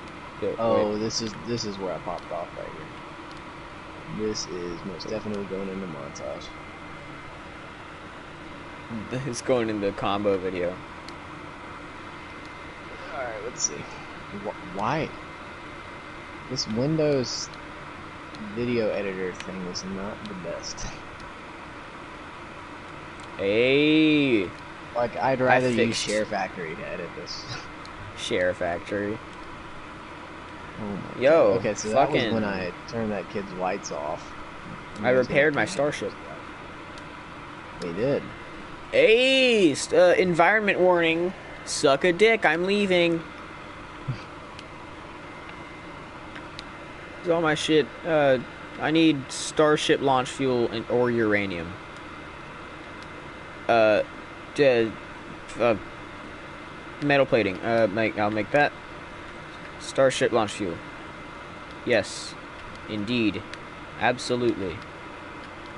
Oh, this is where I popped off right here. This is most definitely going into montage. It's going in the combo video. Alright, let's see. Why? This Windows video editor thing is not the best. Hey! Like, I'd rather use Share Factory to edit this. Share Factory. Oh my Yo, God. Okay, so that was when I turned that kid's lights off. I repaired my starship. We did. Hey! Environment warning. Suck a dick, I'm leaving. This is all my shit. I need starship launch fuel or uranium. metal plating. I'll make that. Starship launch fuel. Yes, indeed, absolutely.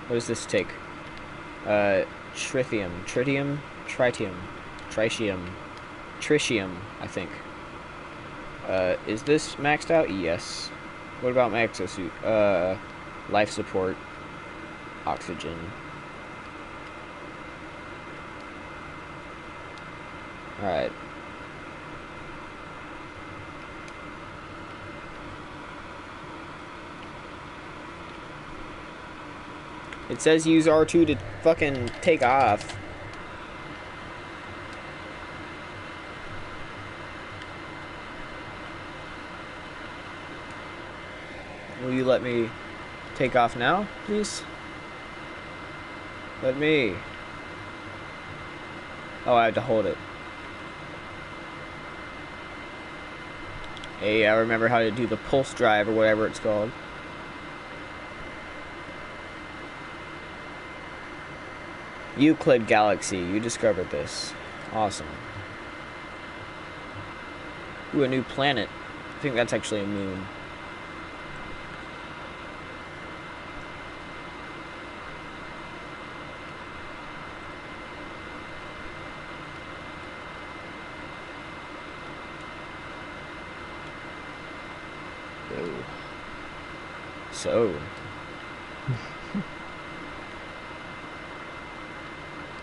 What does this take? Tritium, tritium, tritium, I think. Is this maxed out? Yes. What about my exosuit? Life support, oxygen. Alright. It says use R2 to fucking take off. Will you let me take off now, please? Let me. Oh, I have to hold it. Hey, I remember how to do the pulse drive or whatever it's called. Euclid Galaxy, you discovered this. Awesome. Ooh, a new planet. I think that's actually a moon. So.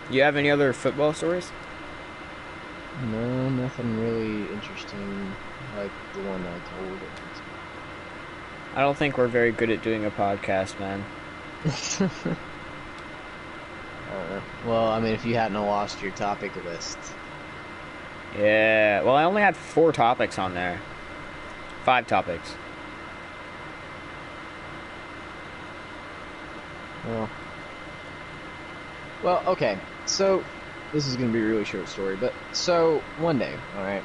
You have any other football stories? No, nothing really interesting like the one I told. I don't think we're very good at doing a podcast, man. Well, I mean, if you hadn't lost your topic list. Yeah, well, I only had 4 topics on there. 5 topics. Well, okay. So, this is going to be a really short story, but so one day, all right,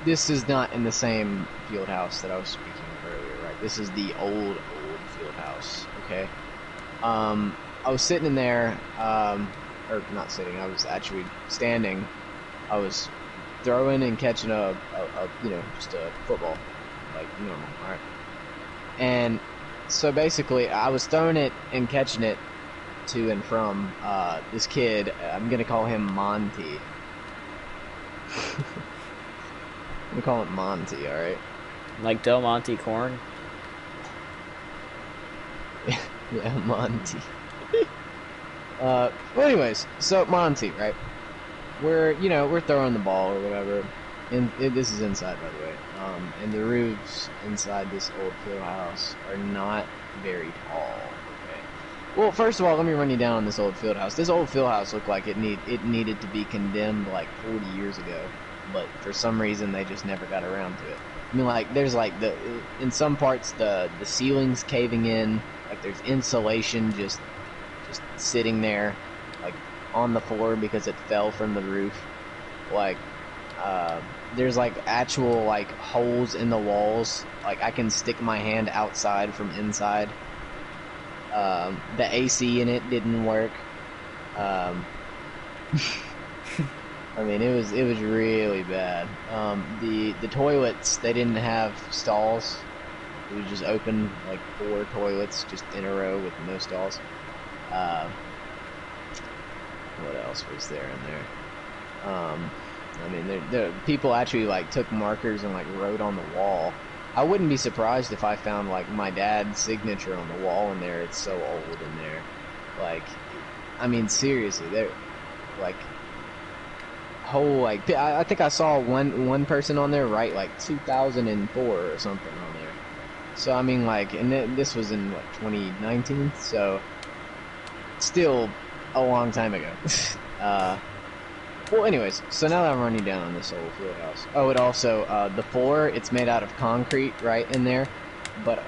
this is not in the same field house that I was speaking of earlier, right? This is the old field house, okay? I was sitting in there, or not sitting, I was actually standing. I was throwing and catching just a football, like normal, all right? And so basically, I was throwing it and catching it to and from this kid. I'm gonna call him Monty. I'm gonna call him Monty, all right? Like Del Monte corn? Yeah, Monty. Well, anyways, so Monty, right? We're throwing the ball or whatever, and this is inside, by the way. And the roofs inside this old field house are not very tall. Okay. Well, first of all, let me run you down on this old field house. This old field house looked like it needed to be condemned like 40 years ago, but for some reason they just never got around to it. I mean, like there's like in some parts the ceiling's caving in, like there's insulation just sitting there, like on the floor because it fell from the roof, like. There's like actual like holes in the walls. Like I can stick my hand outside from inside. The AC in it didn't work. I mean, it was really bad. The toilets, they didn't have stalls. It was just open, like 4 toilets just in a row with no stalls. What else was there in there? I mean, the people actually like took markers and like wrote on the wall. I wouldn't be surprised if I found like my dad's signature on the wall in there. It's so old in there. Like, I mean, seriously, they're like whole like I think I saw one person on there write like 2004 or something on there. So I mean, like, and this was in what 2019, so still a long time ago. Well, anyways, so now that I'm running down on this old field house. Oh, it also, the floor, it's made out of concrete right in there. But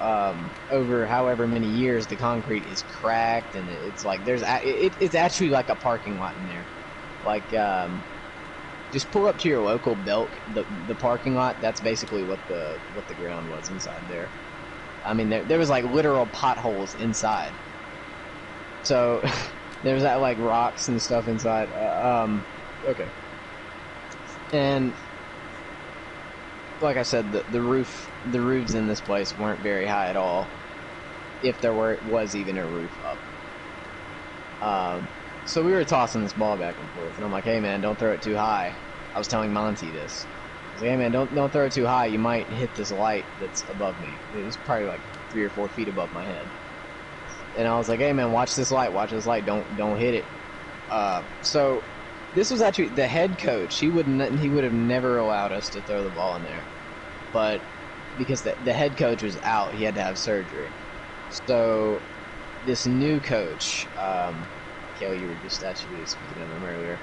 over however many years, the concrete is cracked, and it's like it's actually like a parking lot in there. Like, just pull up to your local Belk, the parking lot. That's basically what the ground was inside there. I mean, there was like literal potholes inside. So there was that like rocks and stuff inside. Okay. And like I said, the roofs in this place weren't very high at all, if there was even a roof up. So we were tossing this ball back and forth, and I'm like, "Hey man, don't throw it too high." I was telling Monty this. I was like, "Hey man, don't throw it too high. You might hit this light that's above me." It was probably like 3 or 4 feet above my head. And I was like, "Hey man, watch this light. Watch this light. Don't hit it." So this was actually the head coach. He would have never allowed us to throw the ball in there, but because the head coach was out, he had to have surgery. So this new coach, Kelly, you were just actually speaking of him earlier.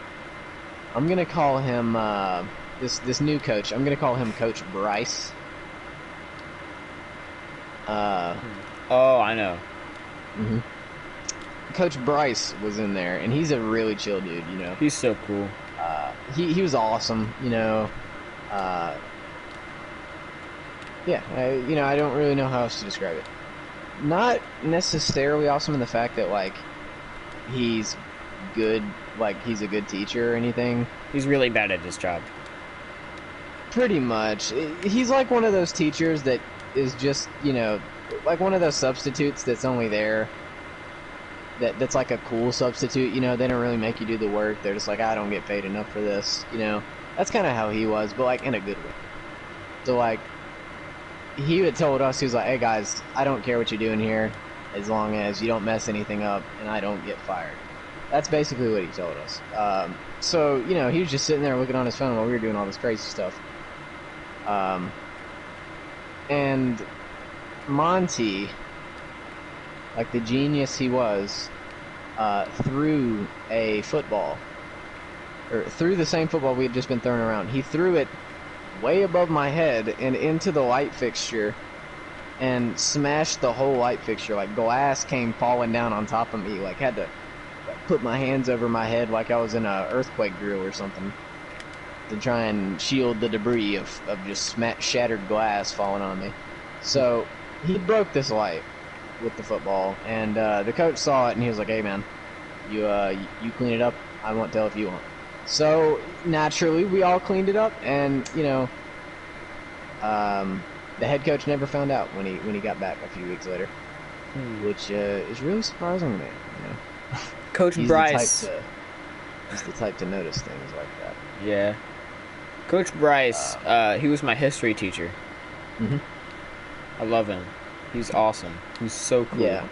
I'm gonna call him this new coach. I'm gonna call him Coach Bryce. Oh, I know. Mm-hmm. Coach Bryce was in there, and he's a really chill dude. You know, He's so cool. he was awesome. You know, yeah. I don't really know how else to describe it. Not necessarily awesome in the fact that like he's good, like he's a good teacher or anything. He's really bad at his job. Pretty much, he's like one of those teachers that is just, like one of those substitutes that's only there. That's like a cool substitute, they don't really make you do the work. They're just like, I don't get paid enough for this, That's kind of how he was, but like in a good way. So like, he had told us, he was like, hey guys, I don't care what you're doing here, as long as you don't mess anything up and I don't get fired. That's basically what he told us. So, he was just sitting there looking on his phone while we were doing all this crazy stuff. And Monty, like the genius he was, threw a football, or threw the same football we had just been throwing around. He threw it way above my head and into the light fixture and smashed the whole light fixture. Like glass came falling down on top of me. Like had to put my hands over my head like I was in a earthquake drill or something to try and shield the debris of just shattered glass falling on me. So he broke this light with the football, and the coach saw it and he was like, hey man, you clean it up, I won't tell if you want. So naturally we all cleaned it up, and the head coach never found out when he got back a few weeks later, which is really surprising to me. Coach Bryce. He's the type to notice things like that. Yeah. Coach Bryce, he was my history teacher. Mm-hmm. I love him. He's awesome. He's so cool. Yeah.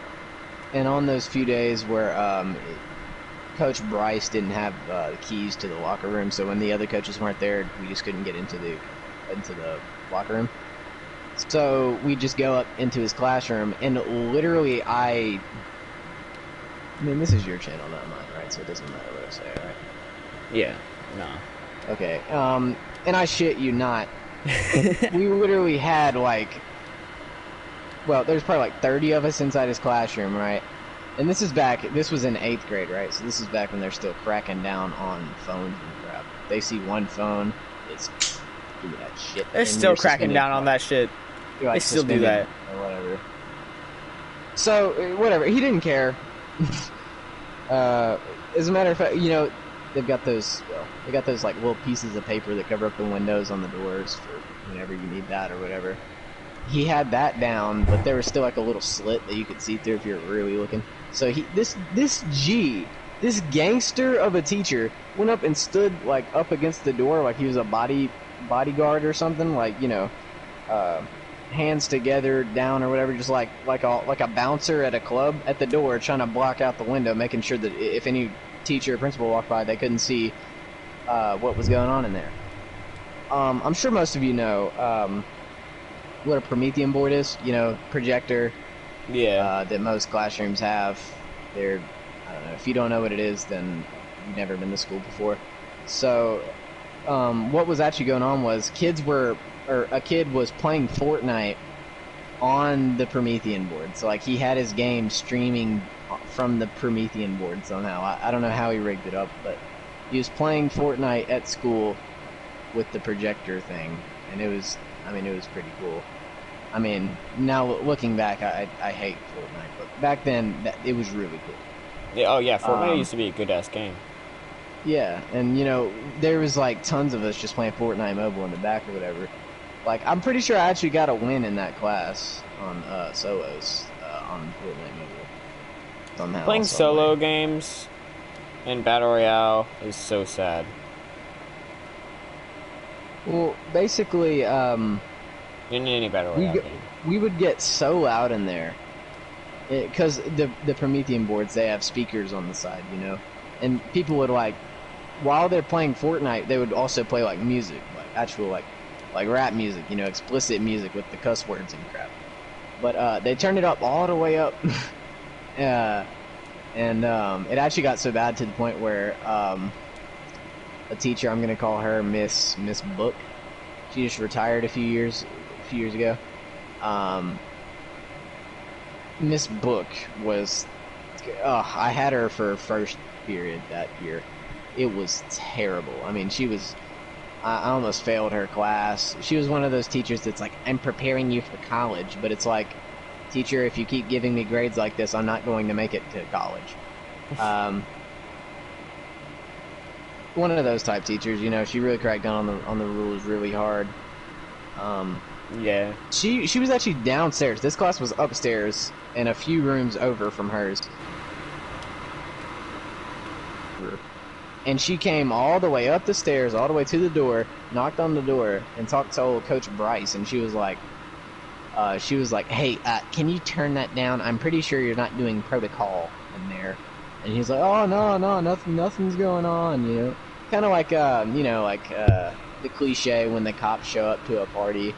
And on those few days where Coach Bryce didn't have the keys to the locker room, so when the other coaches weren't there, we just couldn't get into the locker room. So we just go up into his classroom, and literally I mean, this is your channel, not mine, right? So it doesn't matter what I say, right? Yeah. No. Okay. And I shit you not. We literally had there's probably like 30 of us inside his classroom, right? And this was in 8th grade, right? So this is back when they're still cracking down on phones and crap. They see one phone, it's give me that shit. They're still cracking down on that shit. They still do that. Or whatever. So, whatever. He didn't care. As a matter of fact, they've got those like little pieces of paper that cover up the windows on the doors for whenever you need that or whatever. He had that down, but there was still like a little slit that you could see through if you're really looking. So this gangster of a teacher went up and stood like up against the door like he was a bodyguard or something, like hands together down or whatever, just like a bouncer at a club at the door, trying to block out the window, making sure that if any teacher or principal walked by, they couldn't see what was going on in there. I'm sure most of you know what a Promethean board is. Projector. Yeah. That most classrooms have. I don't know. If you don't know what it is, then you've never been to school before. So, what was actually going on was a kid was playing Fortnite on the Promethean board. So like he had his game streaming from the Promethean board somehow. I don't know how he rigged it up, but he was playing Fortnite at school with the projector thing, and it was pretty cool. I mean, now looking back, I hate Fortnite, but back then it was really cool. Yeah, oh yeah, Fortnite used to be a good ass game. Yeah, and you know, there was like tons of us just playing Fortnite mobile in the back or whatever. Like, I'm pretty sure I actually got a win in that class on solos on Fortnite mobile somehow, Playing some solo way. games in Battle Royale is so sad. Well, basically, In any Battle we Royale g- game. we would get so loud in there because the Promethean boards, they have speakers on the side, you know, and people would like, while they're playing Fortnite, they would also play like music, like actual like rap music, you know, explicit music with the cuss words and crap. But they turned it up all the way up, uh, and it actually got so bad to the point where a teacher, I'm gonna call her Miss Book. She just retired a few years ago. Um, Miss Book was, I had her for first period that year. It was terrible. I mean, I almost failed her class. She was one of those teachers that's like, I'm preparing you for college, but it's like, teacher, if you keep giving me grades like this, I'm not going to make it to college. Um, One of those type teachers, you know, she really cracked down on the rules really hard. Um, Yeah. she was actually downstairs. This class was upstairs and a few rooms over from hers. And she came all the way up the stairs, all the way to the door, knocked on the door, and talked to old Coach Bryce. And she was like, "Hey, can you turn that down? I'm pretty sure you're not doing protocol in there." And he's like, "Oh no, no, nothing's going on." You know, kind of like the cliche when the cops show up to a party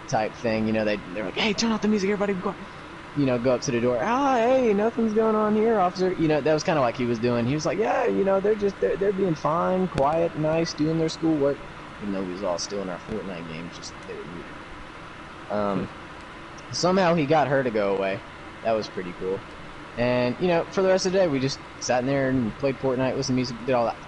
type thing. You know, they're like, "Hey, turn off the music, everybody go." You know, go up to the door. Ah, hey, nothing's going on here, officer. You know, that was kind of like he was doing. He was like, yeah, you know, they're being fine, quiet, nice, doing their schoolwork. Even though we was all still in our Fortnite games, just they were muted. Somehow he got her to go away. That was pretty cool. And you know, for the rest of the day, we just sat in there and played Fortnite, listened to music, did all that.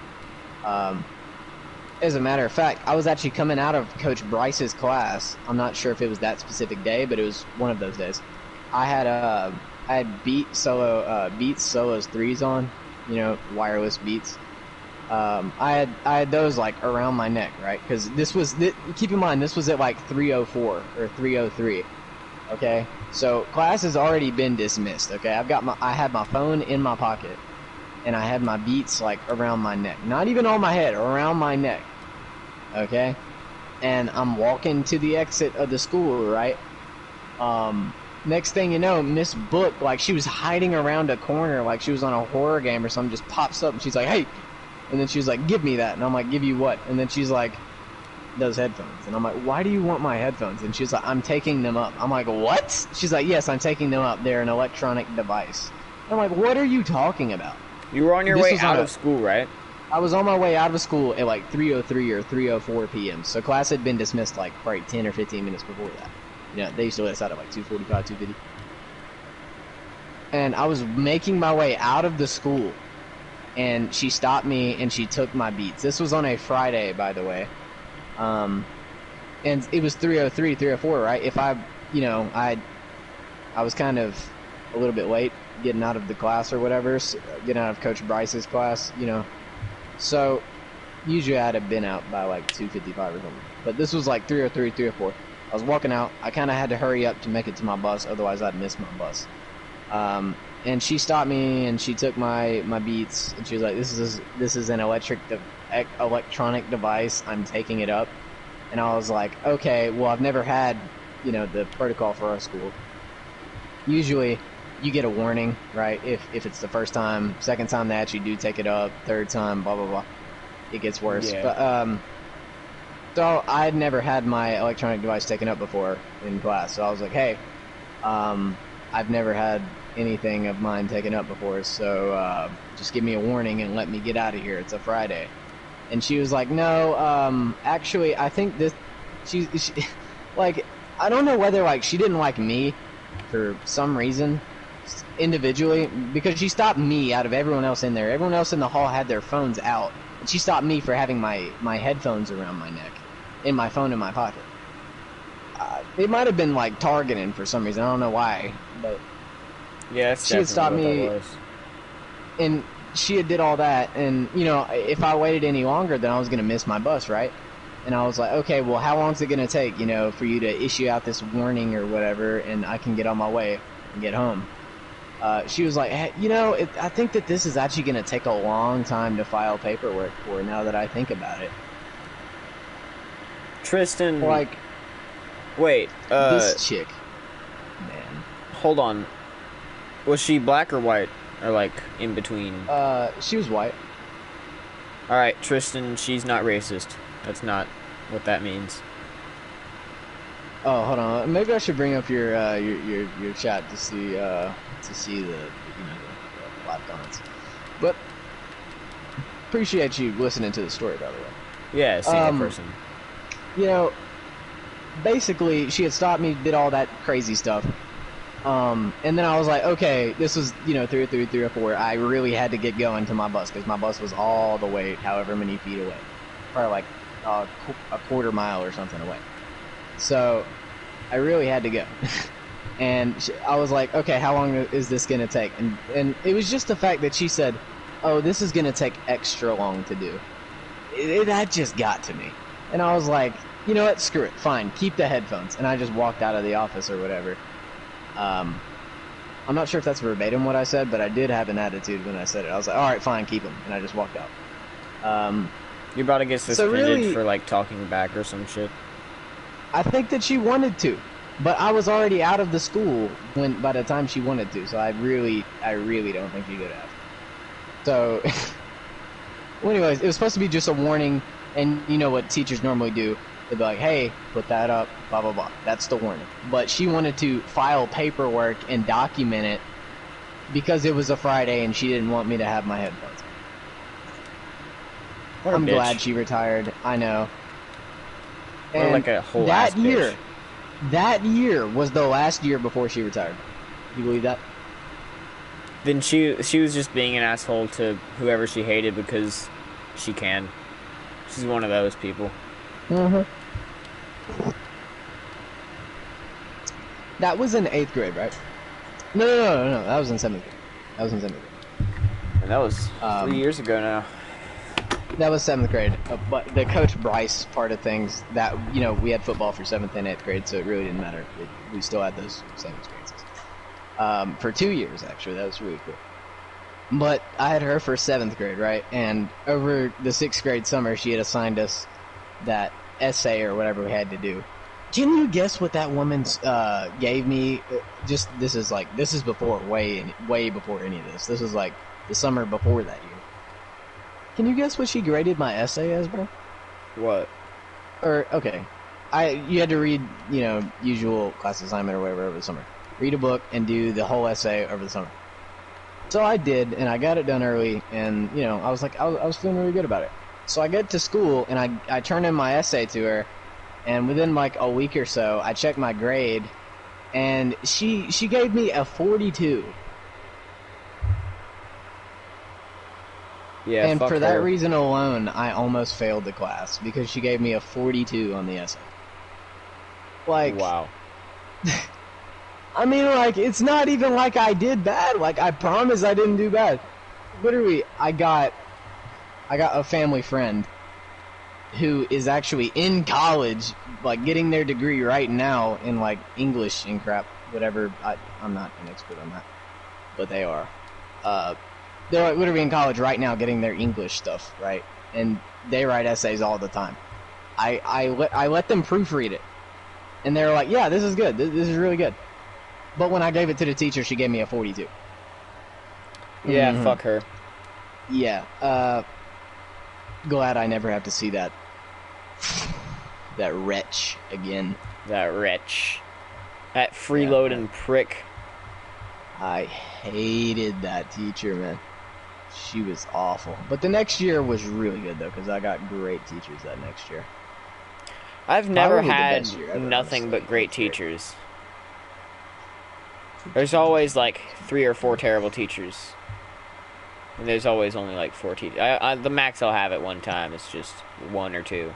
As a matter of fact, I was actually coming out of Coach Bryce's class. I'm not sure if it was that specific day, but it was one of those days. I had Beats Solos 3s on, you know, wireless Beats. I had those like around my neck, right? Because keep in mind, this was at like 3:04 or 3:03. Okay, so class has already been dismissed. Okay, I had my phone in my pocket, and I had my Beats like around my neck, not even on my head, around my neck. Okay, and I'm walking to the exit of the school, right? Next thing you know, Miss Book, like she was hiding around a corner, like she was on a horror game or something, just pops up and she's like, "Hey," and then she's like, "Give me that," and I'm like, "Give you what?" And then she's like, "Those headphones," and I'm like, "Why do you want my headphones?" And she's like, "I'm taking them up." I'm like, "What?" She's like, "Yes, I'm taking them up. They're an electronic device." I'm like, "What are you talking about?" You were on your This way was out on of school, right? I was on my way out of school at like 3:03 or 3:04 p.m. So class had been dismissed like probably 10 or 15 minutes before that. You know, they used to let us out at like 2:45, 2:50. And I was making my way out of the school, and she stopped me and she took my Beats. This was on a Friday, by the way. And it was 3:03, 3:04, right? I was kind of a little bit late getting out of the class or whatever, getting out of Coach Bryce's class, you know. So usually I'd have been out by like 2:55 or something. But this was like 3:03, 3:04. I was walking out. I kind of had to hurry up to make it to my bus, otherwise I'd miss my bus. And she stopped me and she took my Beats and she was like, "This is an electronic device. I'm taking it up." And I was like, "Okay, well I've never had, you know, the protocol for our school. Usually you get a warning, right? If it's the first time, second time they actually do take it up, third time, blah blah blah, it gets worse." Yeah. But so I had never had my electronic device taken up before in class, so I was like, "Hey, I've never had anything of mine taken up before, so just give me a warning and let me get out of here. It's a Friday." And she was like, "No, actually, I think this." She like, I don't know whether like she didn't like me for some reason individually, because she stopped me out of everyone else in there. Everyone else in the hall had their phones out, and she stopped me for having my headphones around my neck and my phone in my pocket. It might have been like targeting for some reason. I don't know why, but Yeah, that's she had stopped definitely me, what that was. and she had did all that, and you know, if I waited any longer, then I was gonna miss my bus, right? And I was like, okay, well, how long is it gonna take, you know, for you to issue out this warning or whatever, and I can get on my way and get home? She was like, hey, you know, I think that this is actually gonna take a long time to file paperwork for. Now that I think about it, Tristan, like, wait, this chick, man. hold on. Was she black or white? Or, like, in between? She was white. Alright, Tristan, she's not racist. That's not what that means. Oh, hold on. Maybe I should bring up your chat to see the live comments. But appreciate you listening to the story, by the way. Yeah, single person. You know, basically, she had stopped me, did all that crazy stuff. And then I was like, okay, this was, you know, 3 or 4. I really had to get going to my bus because my bus was all the way, however many feet away, probably like a quarter mile or something away. So I really had to go. And I was like, okay, how long is this gonna take? And it was just the fact that she said, oh, this is gonna take extra long to do. That just got to me. And I was like, you know what? Screw it. Fine. Keep the headphones. And I just walked out of the office or whatever. I'm not sure if that's verbatim what I said, but I did have an attitude when I said it. I was like, all right, fine, keep them. And I just walked out. You're about to get suspended for, like, talking back or some shit. I think that she wanted to, but I was already out of the school by the time she wanted to, so I really don't think she could have. So, well, anyways, it was supposed to be just a warning, and you know what teachers normally do. They'd be like, hey, put that up, blah, blah, blah. That's the warning. But she wanted to file paperwork and document it because it was a Friday and she didn't want me to have my headphones. I'm glad she retired. I know. Or like a whole ass bitch. That year was the last year before she retired. You believe that? Then she was just being an asshole to whoever she hated because she can. She's one of those people. That was in 8th grade, right? No. That was in 7th grade. And that was 3 years ago now. That was 7th grade. But the Coach Bryce part of things, that, you know, we had football for 7th and 8th grade, so it really didn't matter. We still had those same experiences. For 2 years, actually. That was really cool. But I had her for 7th grade, right? And over the 6th grade summer, she had assigned us that essay or whatever we had to do. Can you guess what that woman gave me? This is before, way before any of this. This was like the summer before that year. Can you guess what she graded my essay as, bro? What? Okay. You had to read, you know, usual class assignment or whatever over the summer. Read a book and do the whole essay over the summer. So I did, and I got it done early, and, you know, I was like, I was feeling really good about it. So I get to school, and I turned in my essay to her, and within like a week or so, I checked my grade, and she gave me a 42. Yeah, and fuck for her. that reason alone, I almost failed the class, because she gave me a 42 on the essay. Like, wow. I mean, like, it's not even like I did bad. Like, I promise I didn't do bad. Literally, I got a family friend who is actually in college, like, getting their degree right now in, like, English and crap, whatever. I'm not an expert on that, but they are. They're, like, literally in college right now getting their English stuff, right? And they write essays all the time. I let them proofread it. And they were like, yeah, this is good. This is really good. But when I gave it to the teacher, she gave me a 42. Yeah, fuck her. Yeah. Glad I never have to see that wretch again. That wretch. That freeloading prick. I hated that teacher, man. She was awful. But the next year was really good, though, because I got great teachers that next year. I've never Probably the had best year ever, nothing honestly. but great teachers. There's always like 3 or 4 terrible teachers. And there's always only like 4 teachers. The max I'll have at one time is just 1 or 2.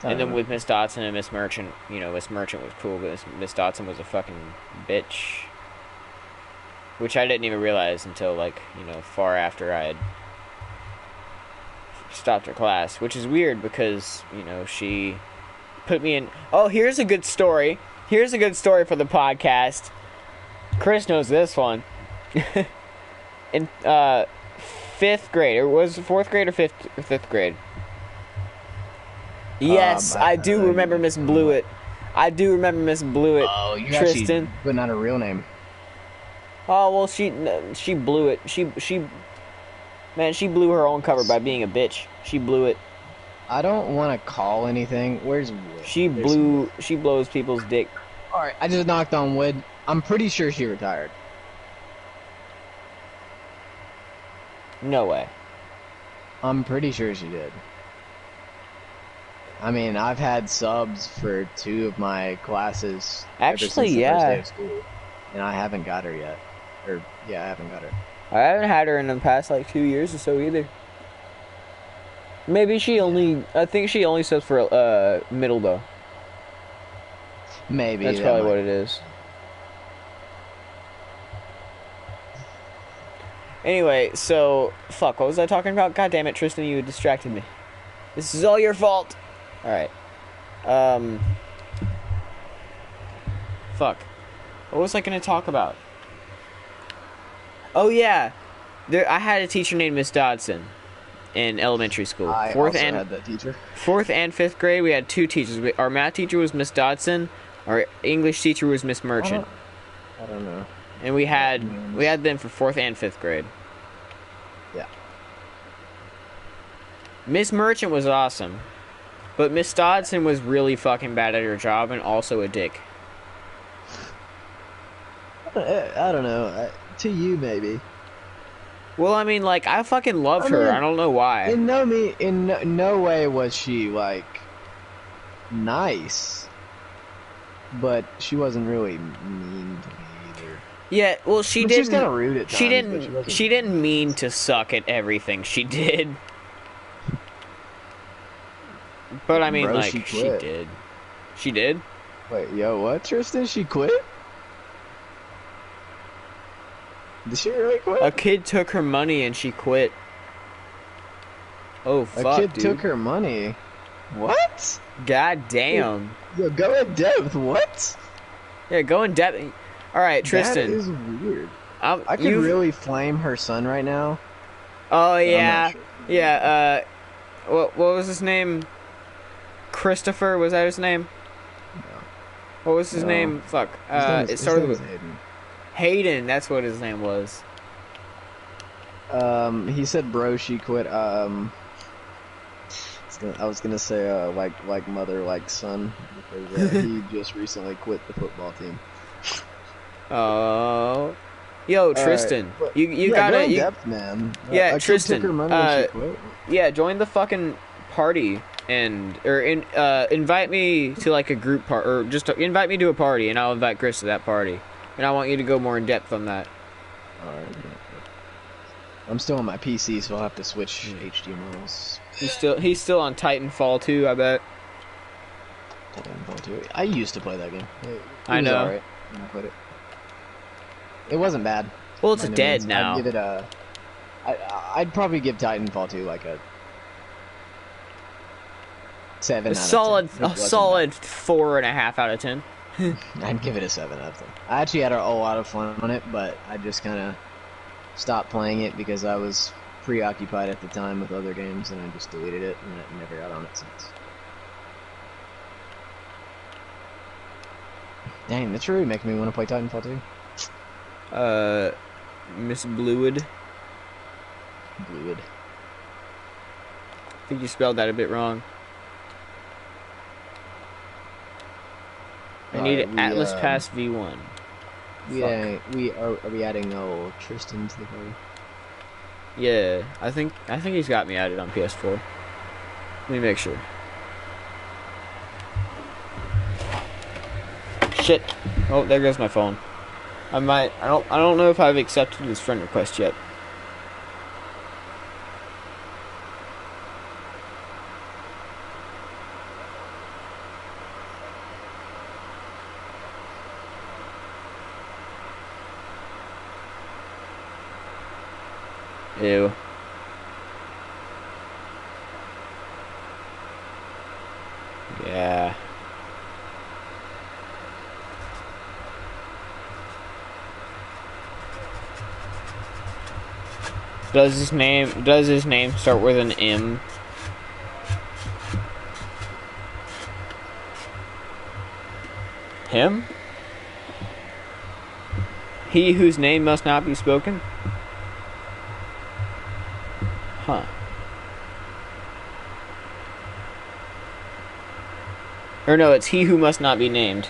And then with Miss Dotson and Miss Merchant, you know, Miss Merchant was cool, but Miss Dotson was a fucking bitch. which I didn't even realize until like far after I had stopped her class, which is weird because she put me in. Oh, here's a good story. Here's a good story for the podcast. Chris knows this one. In fifth grade, or was it fourth grade or fifth grade? Yes, I do remember Miss Blewett. I do remember Miss Blewett. Oh, you Tristan. actually putting out a real name. Oh well, she blew it. She blew her own cover by being a bitch. She blew it. I don't want to call anything. Where's wood? She blows people's dick. All right, I just knocked on wood. I'm pretty sure she retired. No way. I'm pretty sure she did. I mean, I've had subs for 2 of my classes ever since Actually, the yeah. first day of school, and I haven't got her yet. I haven't got her. I haven't had her in the past like 2 years or so either. Maybe I think she only subs for middle though. Maybe. That's that probably might- what it is. Anyway, so fuck, what was I talking about? God damn it, Tristan, you distracted me. This is all your fault. Alright. Fuck. What was I gonna talk about? Oh yeah. I had a teacher named Miss Dodson in elementary school. I also had that teacher. Fourth and fifth grade, we had 2 teachers. Our math teacher was Miss Dodson. Our English teacher was Miss Merchant. I don't know. And we had them for 4th and 5th grade. Yeah. Miss Merchant was awesome. But Miss Dodson was really fucking bad at her job and also a dick. I don't know. To you, maybe. Well, I mean, like, I fucking loved her. I don't know why. In no way was she, like, nice. But she wasn't really mean to me either. Yeah, well, she But didn't. She's kind of rude at times. She but didn't. wasn't- She didn't mean to suck at everything she did. But I mean, Bro, like, she she quit. did. She did. Wait, yo, what, Tristan? She quit? Did she really quit? A kid took her money and she quit. Oh fuck, A kid dude. took her money. What? God damn. Yo, go in depth. What? Yeah, go in depth. All right, Tristan. That is weird. I I could really flame her son right now. Oh but I'm not yeah, sure. yeah. What was his name? Christopher, was that his name? No. What was his No. name? Fuck. It started with Hayden. That's what his name was. He said, "Bro, she quit." I was gonna say, like mother, like son, because he just recently quit the football team. Oh. Yo, Tristan, but- you yeah, gotta go in depth, man. Yeah, A kid Tristan, took her money and she quit. yeah, join the fucking party invite me to like a group part, or just invite me to a party, and I'll invite Chris to that party, and I want you to go more in depth on that. Alright. I'm still on my PC, so I'll have to switch HDMIs. He's still on Titanfall 2, I bet. Titanfall 2. I used to play that game. It I was know. alright when I played it. It wasn't bad. Well, it's by no dead means. now. I'd give it I'd probably give Titanfall 2 like a 7 A out of 10. solid, It wasn't 4.5 out of 10. bad. I'd give it a 7 out of 10. I actually had a lot of fun on it, but I just kind of stopped playing it because I was preoccupied at the time with other games, and I just deleted it, and I never got on it since. Dang, that's really making me want to play Titanfall 2. Miss Bluewood. Bluid. I think you spelled that a bit wrong. I need Alright, we, Atlas Pass V1. Are we adding Tristan to the party? Yeah, I think he's got me added on PS4. Let me make sure. Shit. Oh, there goes my phone. I don't know if I've accepted his friend request yet. Ew. Yeah. Does his name start with an M? Him? He whose name must not be spoken? Huh. Or no, it's he who must not be named.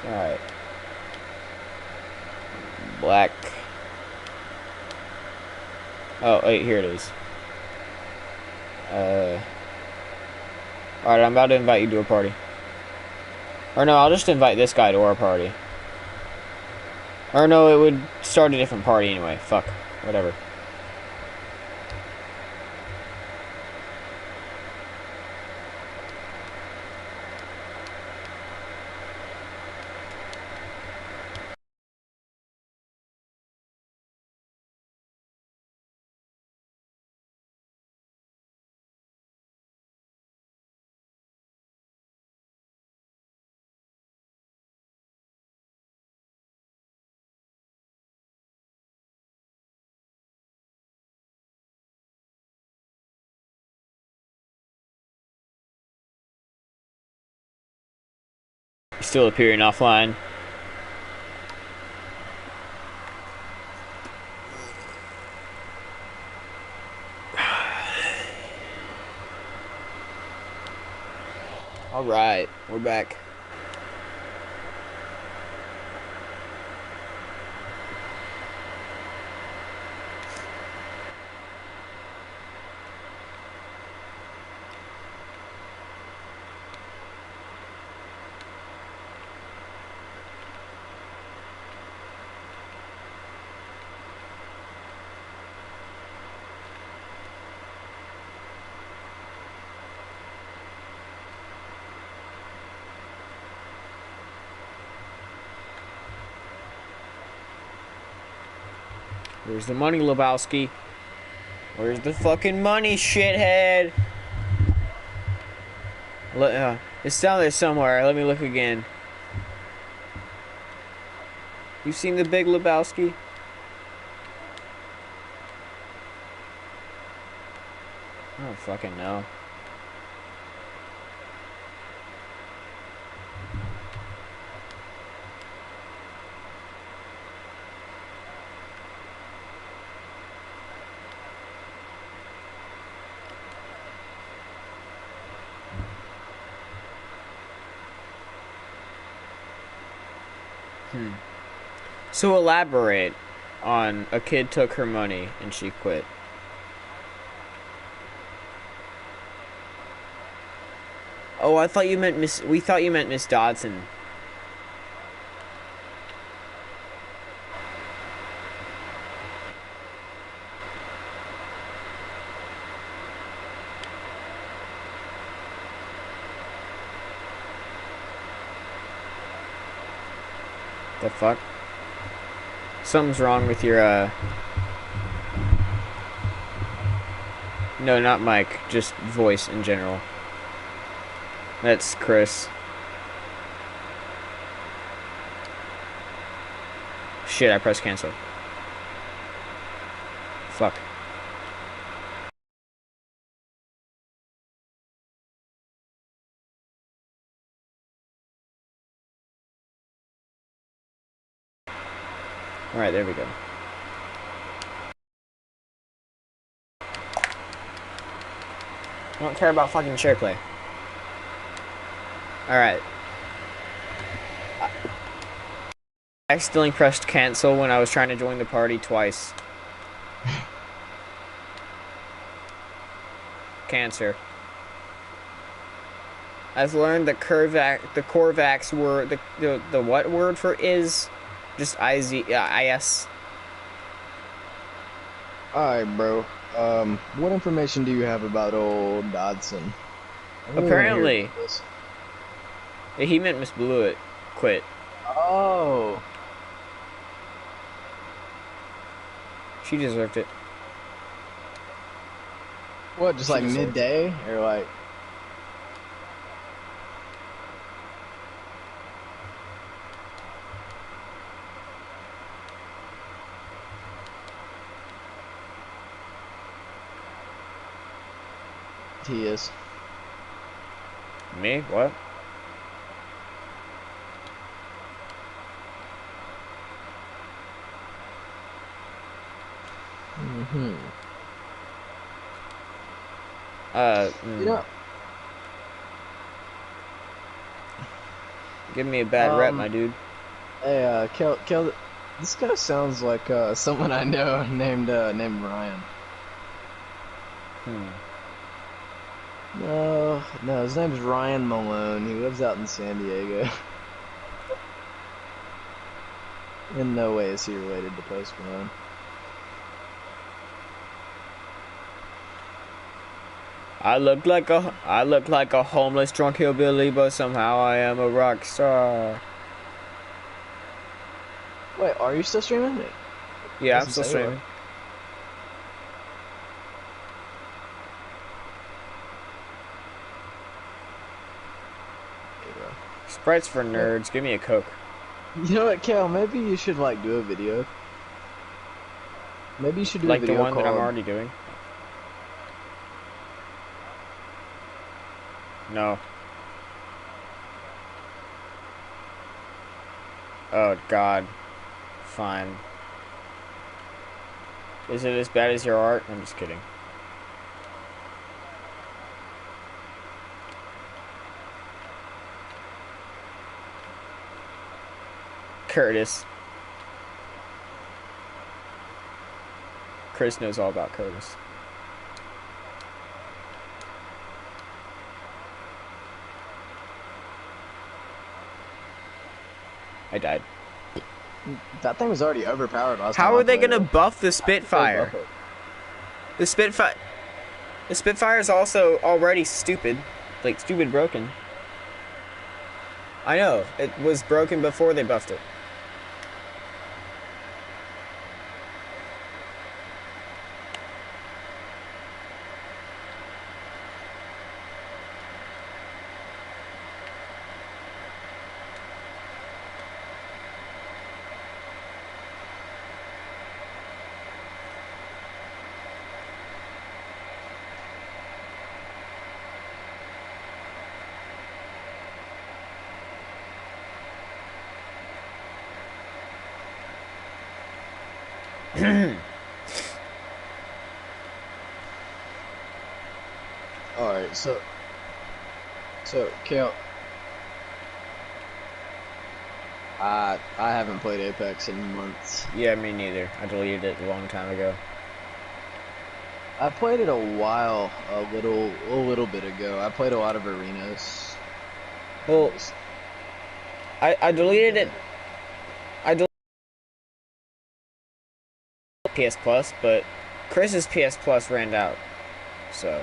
Alright. Black. Oh, wait, here it is. Alright, I'm about to invite you to a party. Or no, I'll just invite this guy to our party. Or no, it would start a different party anyway. Fuck. Whatever. Still appearing offline. Alright, we're back. Where's the money, Lebowski? Where's the fucking money, shithead? It's down there somewhere. Let me look again. You seen the Big Lebowski? I don't fucking know. So elaborate on a kid took her money and she quit. Oh, I thought you meant Miss. We thought you meant Miss Dodson. The fuck? Something's wrong with your, No, not mic, just voice in general. That's Chris. Shit, I pressed cancel. Fuck. Alright, there we go. I don't care about fucking share play. Alright. I accidentally pressed cancel when I was trying to join the party twice. Cancer. I've learned that the Corvax word, the what word for is Just IS. Alright, bro. What information do you have about old Dodson? I really wanna hear Apparently, about this. he meant Miss Blewett quit. Oh. She deserved it. What, just She like deserved midday? Or like... He is. Me? What? Mm-hmm. Mm. You know, Give me a bad rep, my dude. hey, Kel, this guy sounds like someone I know named Ryan. No, his name's Ryan Malone. He lives out in San Diego. In no way is he related to Post Malone. I look like a homeless drunk hillbilly, but somehow I am a rock star. Wait, are you still streaming? Yeah, I'm Doesn't still say streaming. what. Okay, bro. Sprites for nerds. Give me a Coke. You know what, Kel? Maybe you should like do a video. Maybe you should do Like a the video one called... that I'm already doing. No. Oh God. Fine. Is it as bad as your art? I'm just kidding. Curtis. Chris knows all about Curtis. I died. That thing was already overpowered last time. How I are they played gonna it. buff the Spitfire? Buff it. The Spitfire is also already stupid. Like, stupid broken. I know. It was broken before they buffed it. Alright, so Kale, I haven't played Apex in months. Yeah, me neither. I deleted it a long time ago. I played it a little bit ago. I played a lot of arenas. Well, I deleted it. I deleted PS Plus, but Chris's PS Plus ran out, so.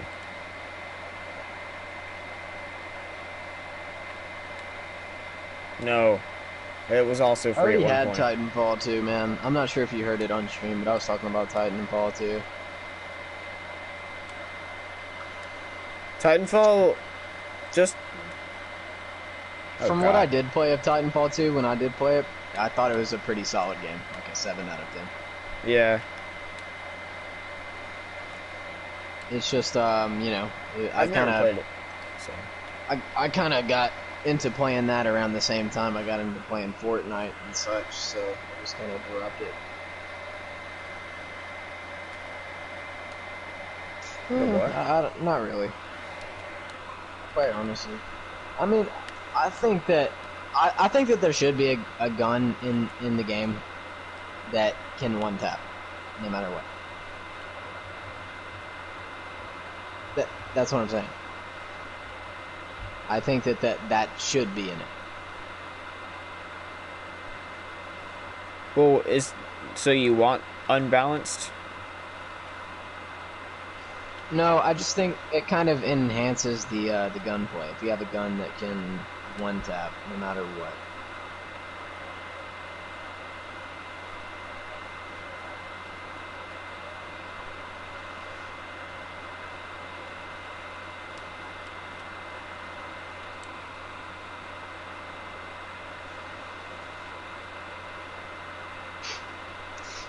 No, it was also I free already at one had point. Titanfall 2, man. I'm not sure if you heard it on stream, but I was talking about Titanfall 2. Titanfall, just. Oh, From what God. I did play of Titanfall 2, when I did play it, I thought it was a pretty solid game, like a 7 out of 10. Yeah. It's just, you know, I I've never kind played of, it. So. I kind of got into playing that around the same time I got into playing Fortnite and such, so I just kind of dropped it. What? Not really. Quite honestly. I mean, I think that there should be a gun in the game that can one tap, no matter what. That's what I'm saying. I think that should be in it. Well, so you want unbalanced? No, I just think it kind of enhances the gunplay. If you have a gun that can one tap no matter what.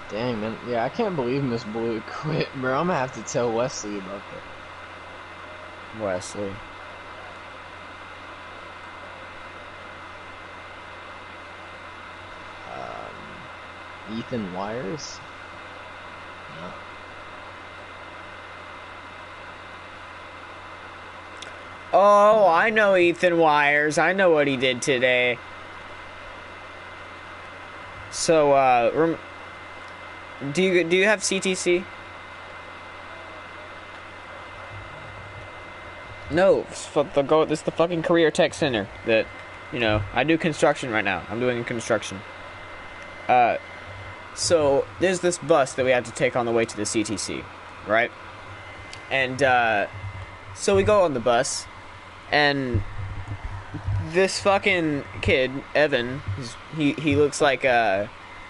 Dang, man. Yeah, I can't believe Miss Blue quit, bro. I'm gonna have to tell Wesley about that. Wesley. Ethan Wires? No. Oh, I know Ethan Wires. I know what he did today. So, do you have CTC? No, this is the fucking career tech center that, I do construction right now. I'm doing construction. So there's this bus that we have to take on the way to the CTC, right? And, so we go on the bus, and this fucking kid, Evan, he looks like,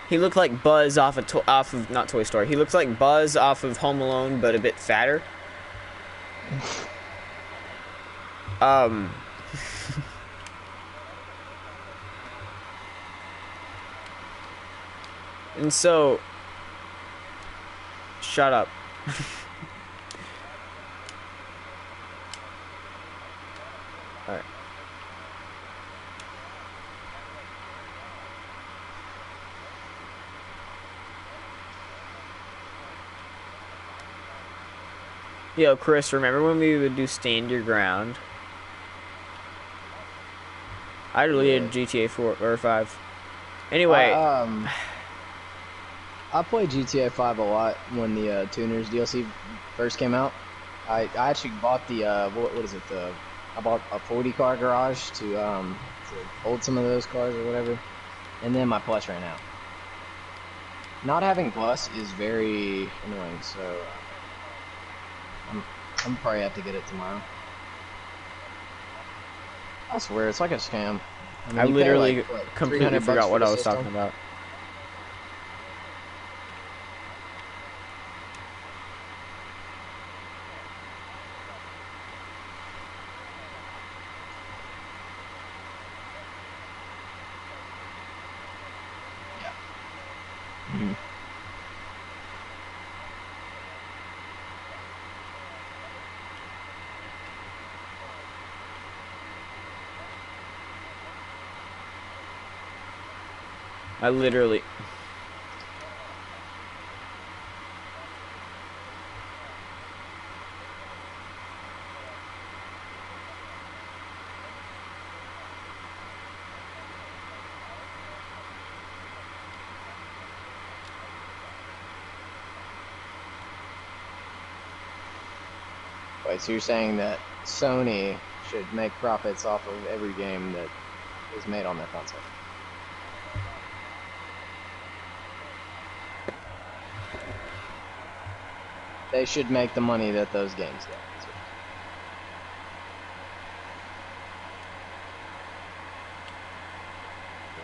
he looked like Buzz off of not Toy Story. He looks like Buzz off of Home Alone, but a bit fatter. And so, shut up. Alright. Yo, Chris, remember when we would do Stand Your Ground? I deleted GTA 4 or 5. Anyway, I played GTA 5 a lot when the Tuners DLC first came out. I actually bought the what is it? I bought a 40 car garage to hold some of those cars or whatever, and then my Plus ran out. Not having Plus is very annoying, so I'm probably have to get it tomorrow. I swear it's like a scam. I you pay, literally like, what, completely 300 forgot bucks what for I the was system? talking about. Mhm. I literally... Wait, so you're saying that Sony should make profits off of every game that is made on their console? They should make the money that those games get.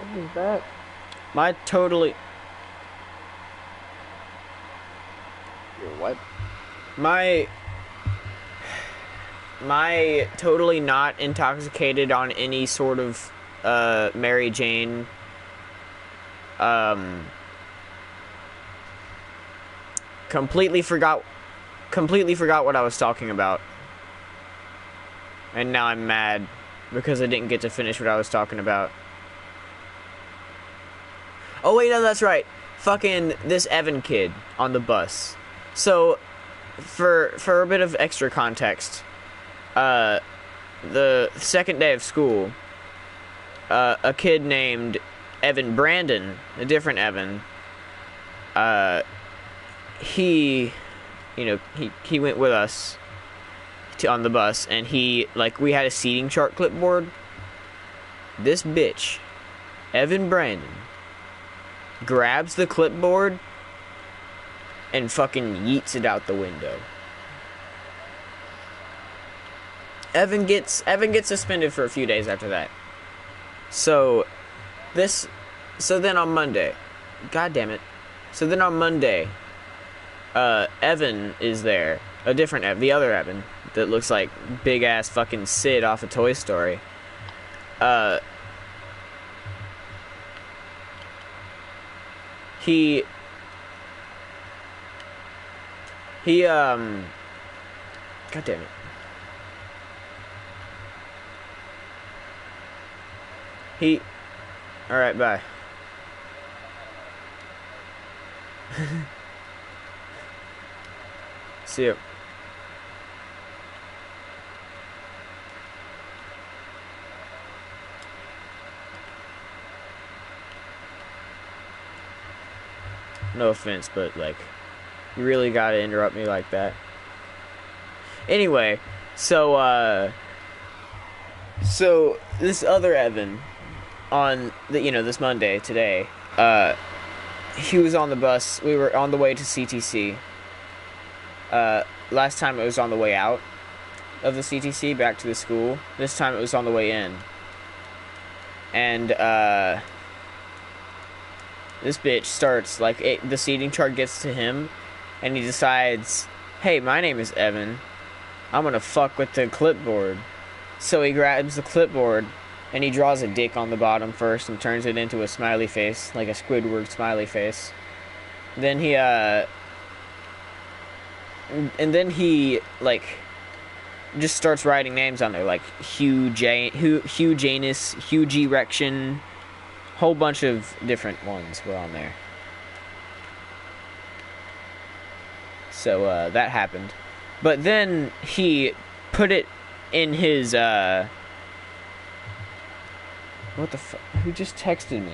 What is that? My totally... Your what? My totally not intoxicated on any sort of Mary Jane completely forgot what I was talking about. And now I'm mad because I didn't get to finish what I was talking about. Oh wait, no, that's right. Fucking this Evan kid on the bus. So for a bit of extra context, the second day of school, a kid named Evan Brandon, a different Evan, he went with us on the bus, and we had a seating chart clipboard. This bitch, Evan Brandon, grabs the clipboard and fucking yeets it out the window. Evan gets suspended for a few days after that. So then on Monday, god damn it. So then on Monday, Evan is there. A different Evan, the other Evan that looks like big ass fucking Sid off of Toy Story. He god damn it. Alright, bye. See you. No offense, but like, you really gotta interrupt me like that. Anyway, so this other Evan on this Monday today, he was on the bus. We were on the way to CTC. Last time it was on the way out of the CTC back to the school. This time it was on the way in. And this bitch starts, the seating chart gets to him, and he decides, hey, my name is Evan. I'm gonna fuck with the clipboard. So he grabs the clipboard, and he draws a dick on the bottom first and turns it into a smiley face, like a Squidward smiley face. Then he, just starts writing names on there, like huge anus, huge erection, whole bunch of different ones were on there. So, that happened. But then he put it in his, what the fuck? Who just texted me?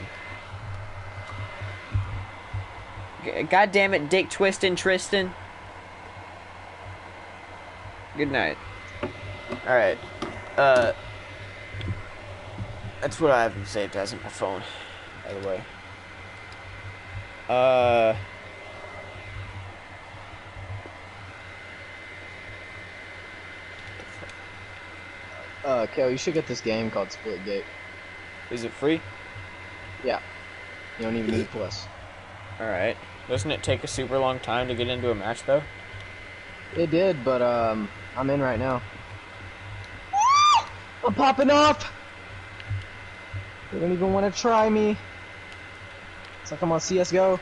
God damn it, Dick Twistin' Tristan. Good night. Alright. That's what I have saved as in my phone, by the way. Kel, you should get this game called Splitgate. Is it free? Yeah. You don't even need Plus. Alright. Doesn't it take a super long time to get into a match, though? It did, but, I'm in right now. I'm popping off! They don't even want to try me. It's like I'm on CSGO.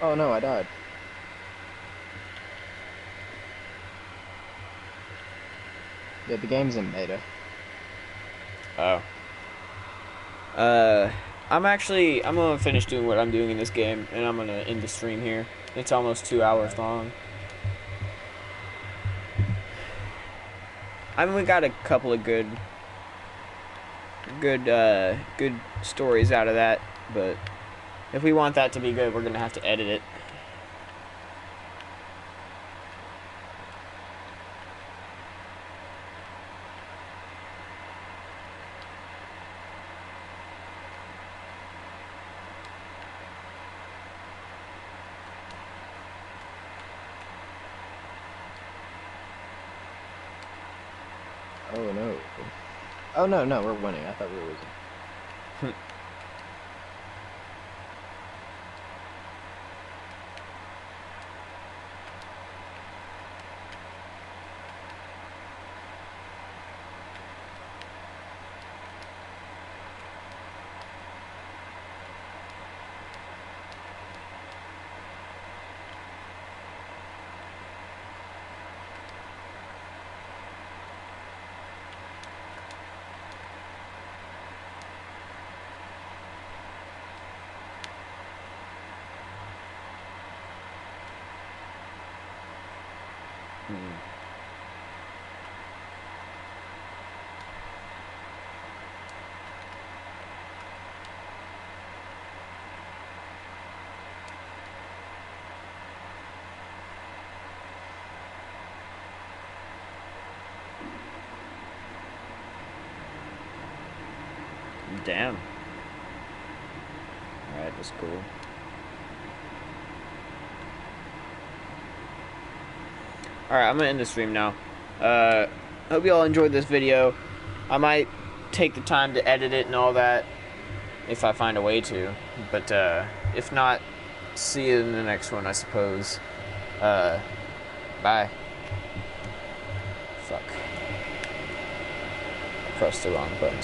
Oh no, I died. Yeah, the game's in beta. Oh. I'm gonna finish doing what I'm doing in this game, and I'm gonna end the stream here. It's almost 2 hours long. I mean, we got a couple of good stories out of that, but if we want that to be good, we're gonna have to edit it. Oh no. Oh no, we're winning. I thought we were losing. Damn. Alright, that's cool. Alright, I'm gonna end the stream now. Hope you all enjoyed this video. I might take the time to edit it and all that if I find a way to. But if not, see you in the next one, I suppose. Bye. Fuck. I pressed the wrong buttons.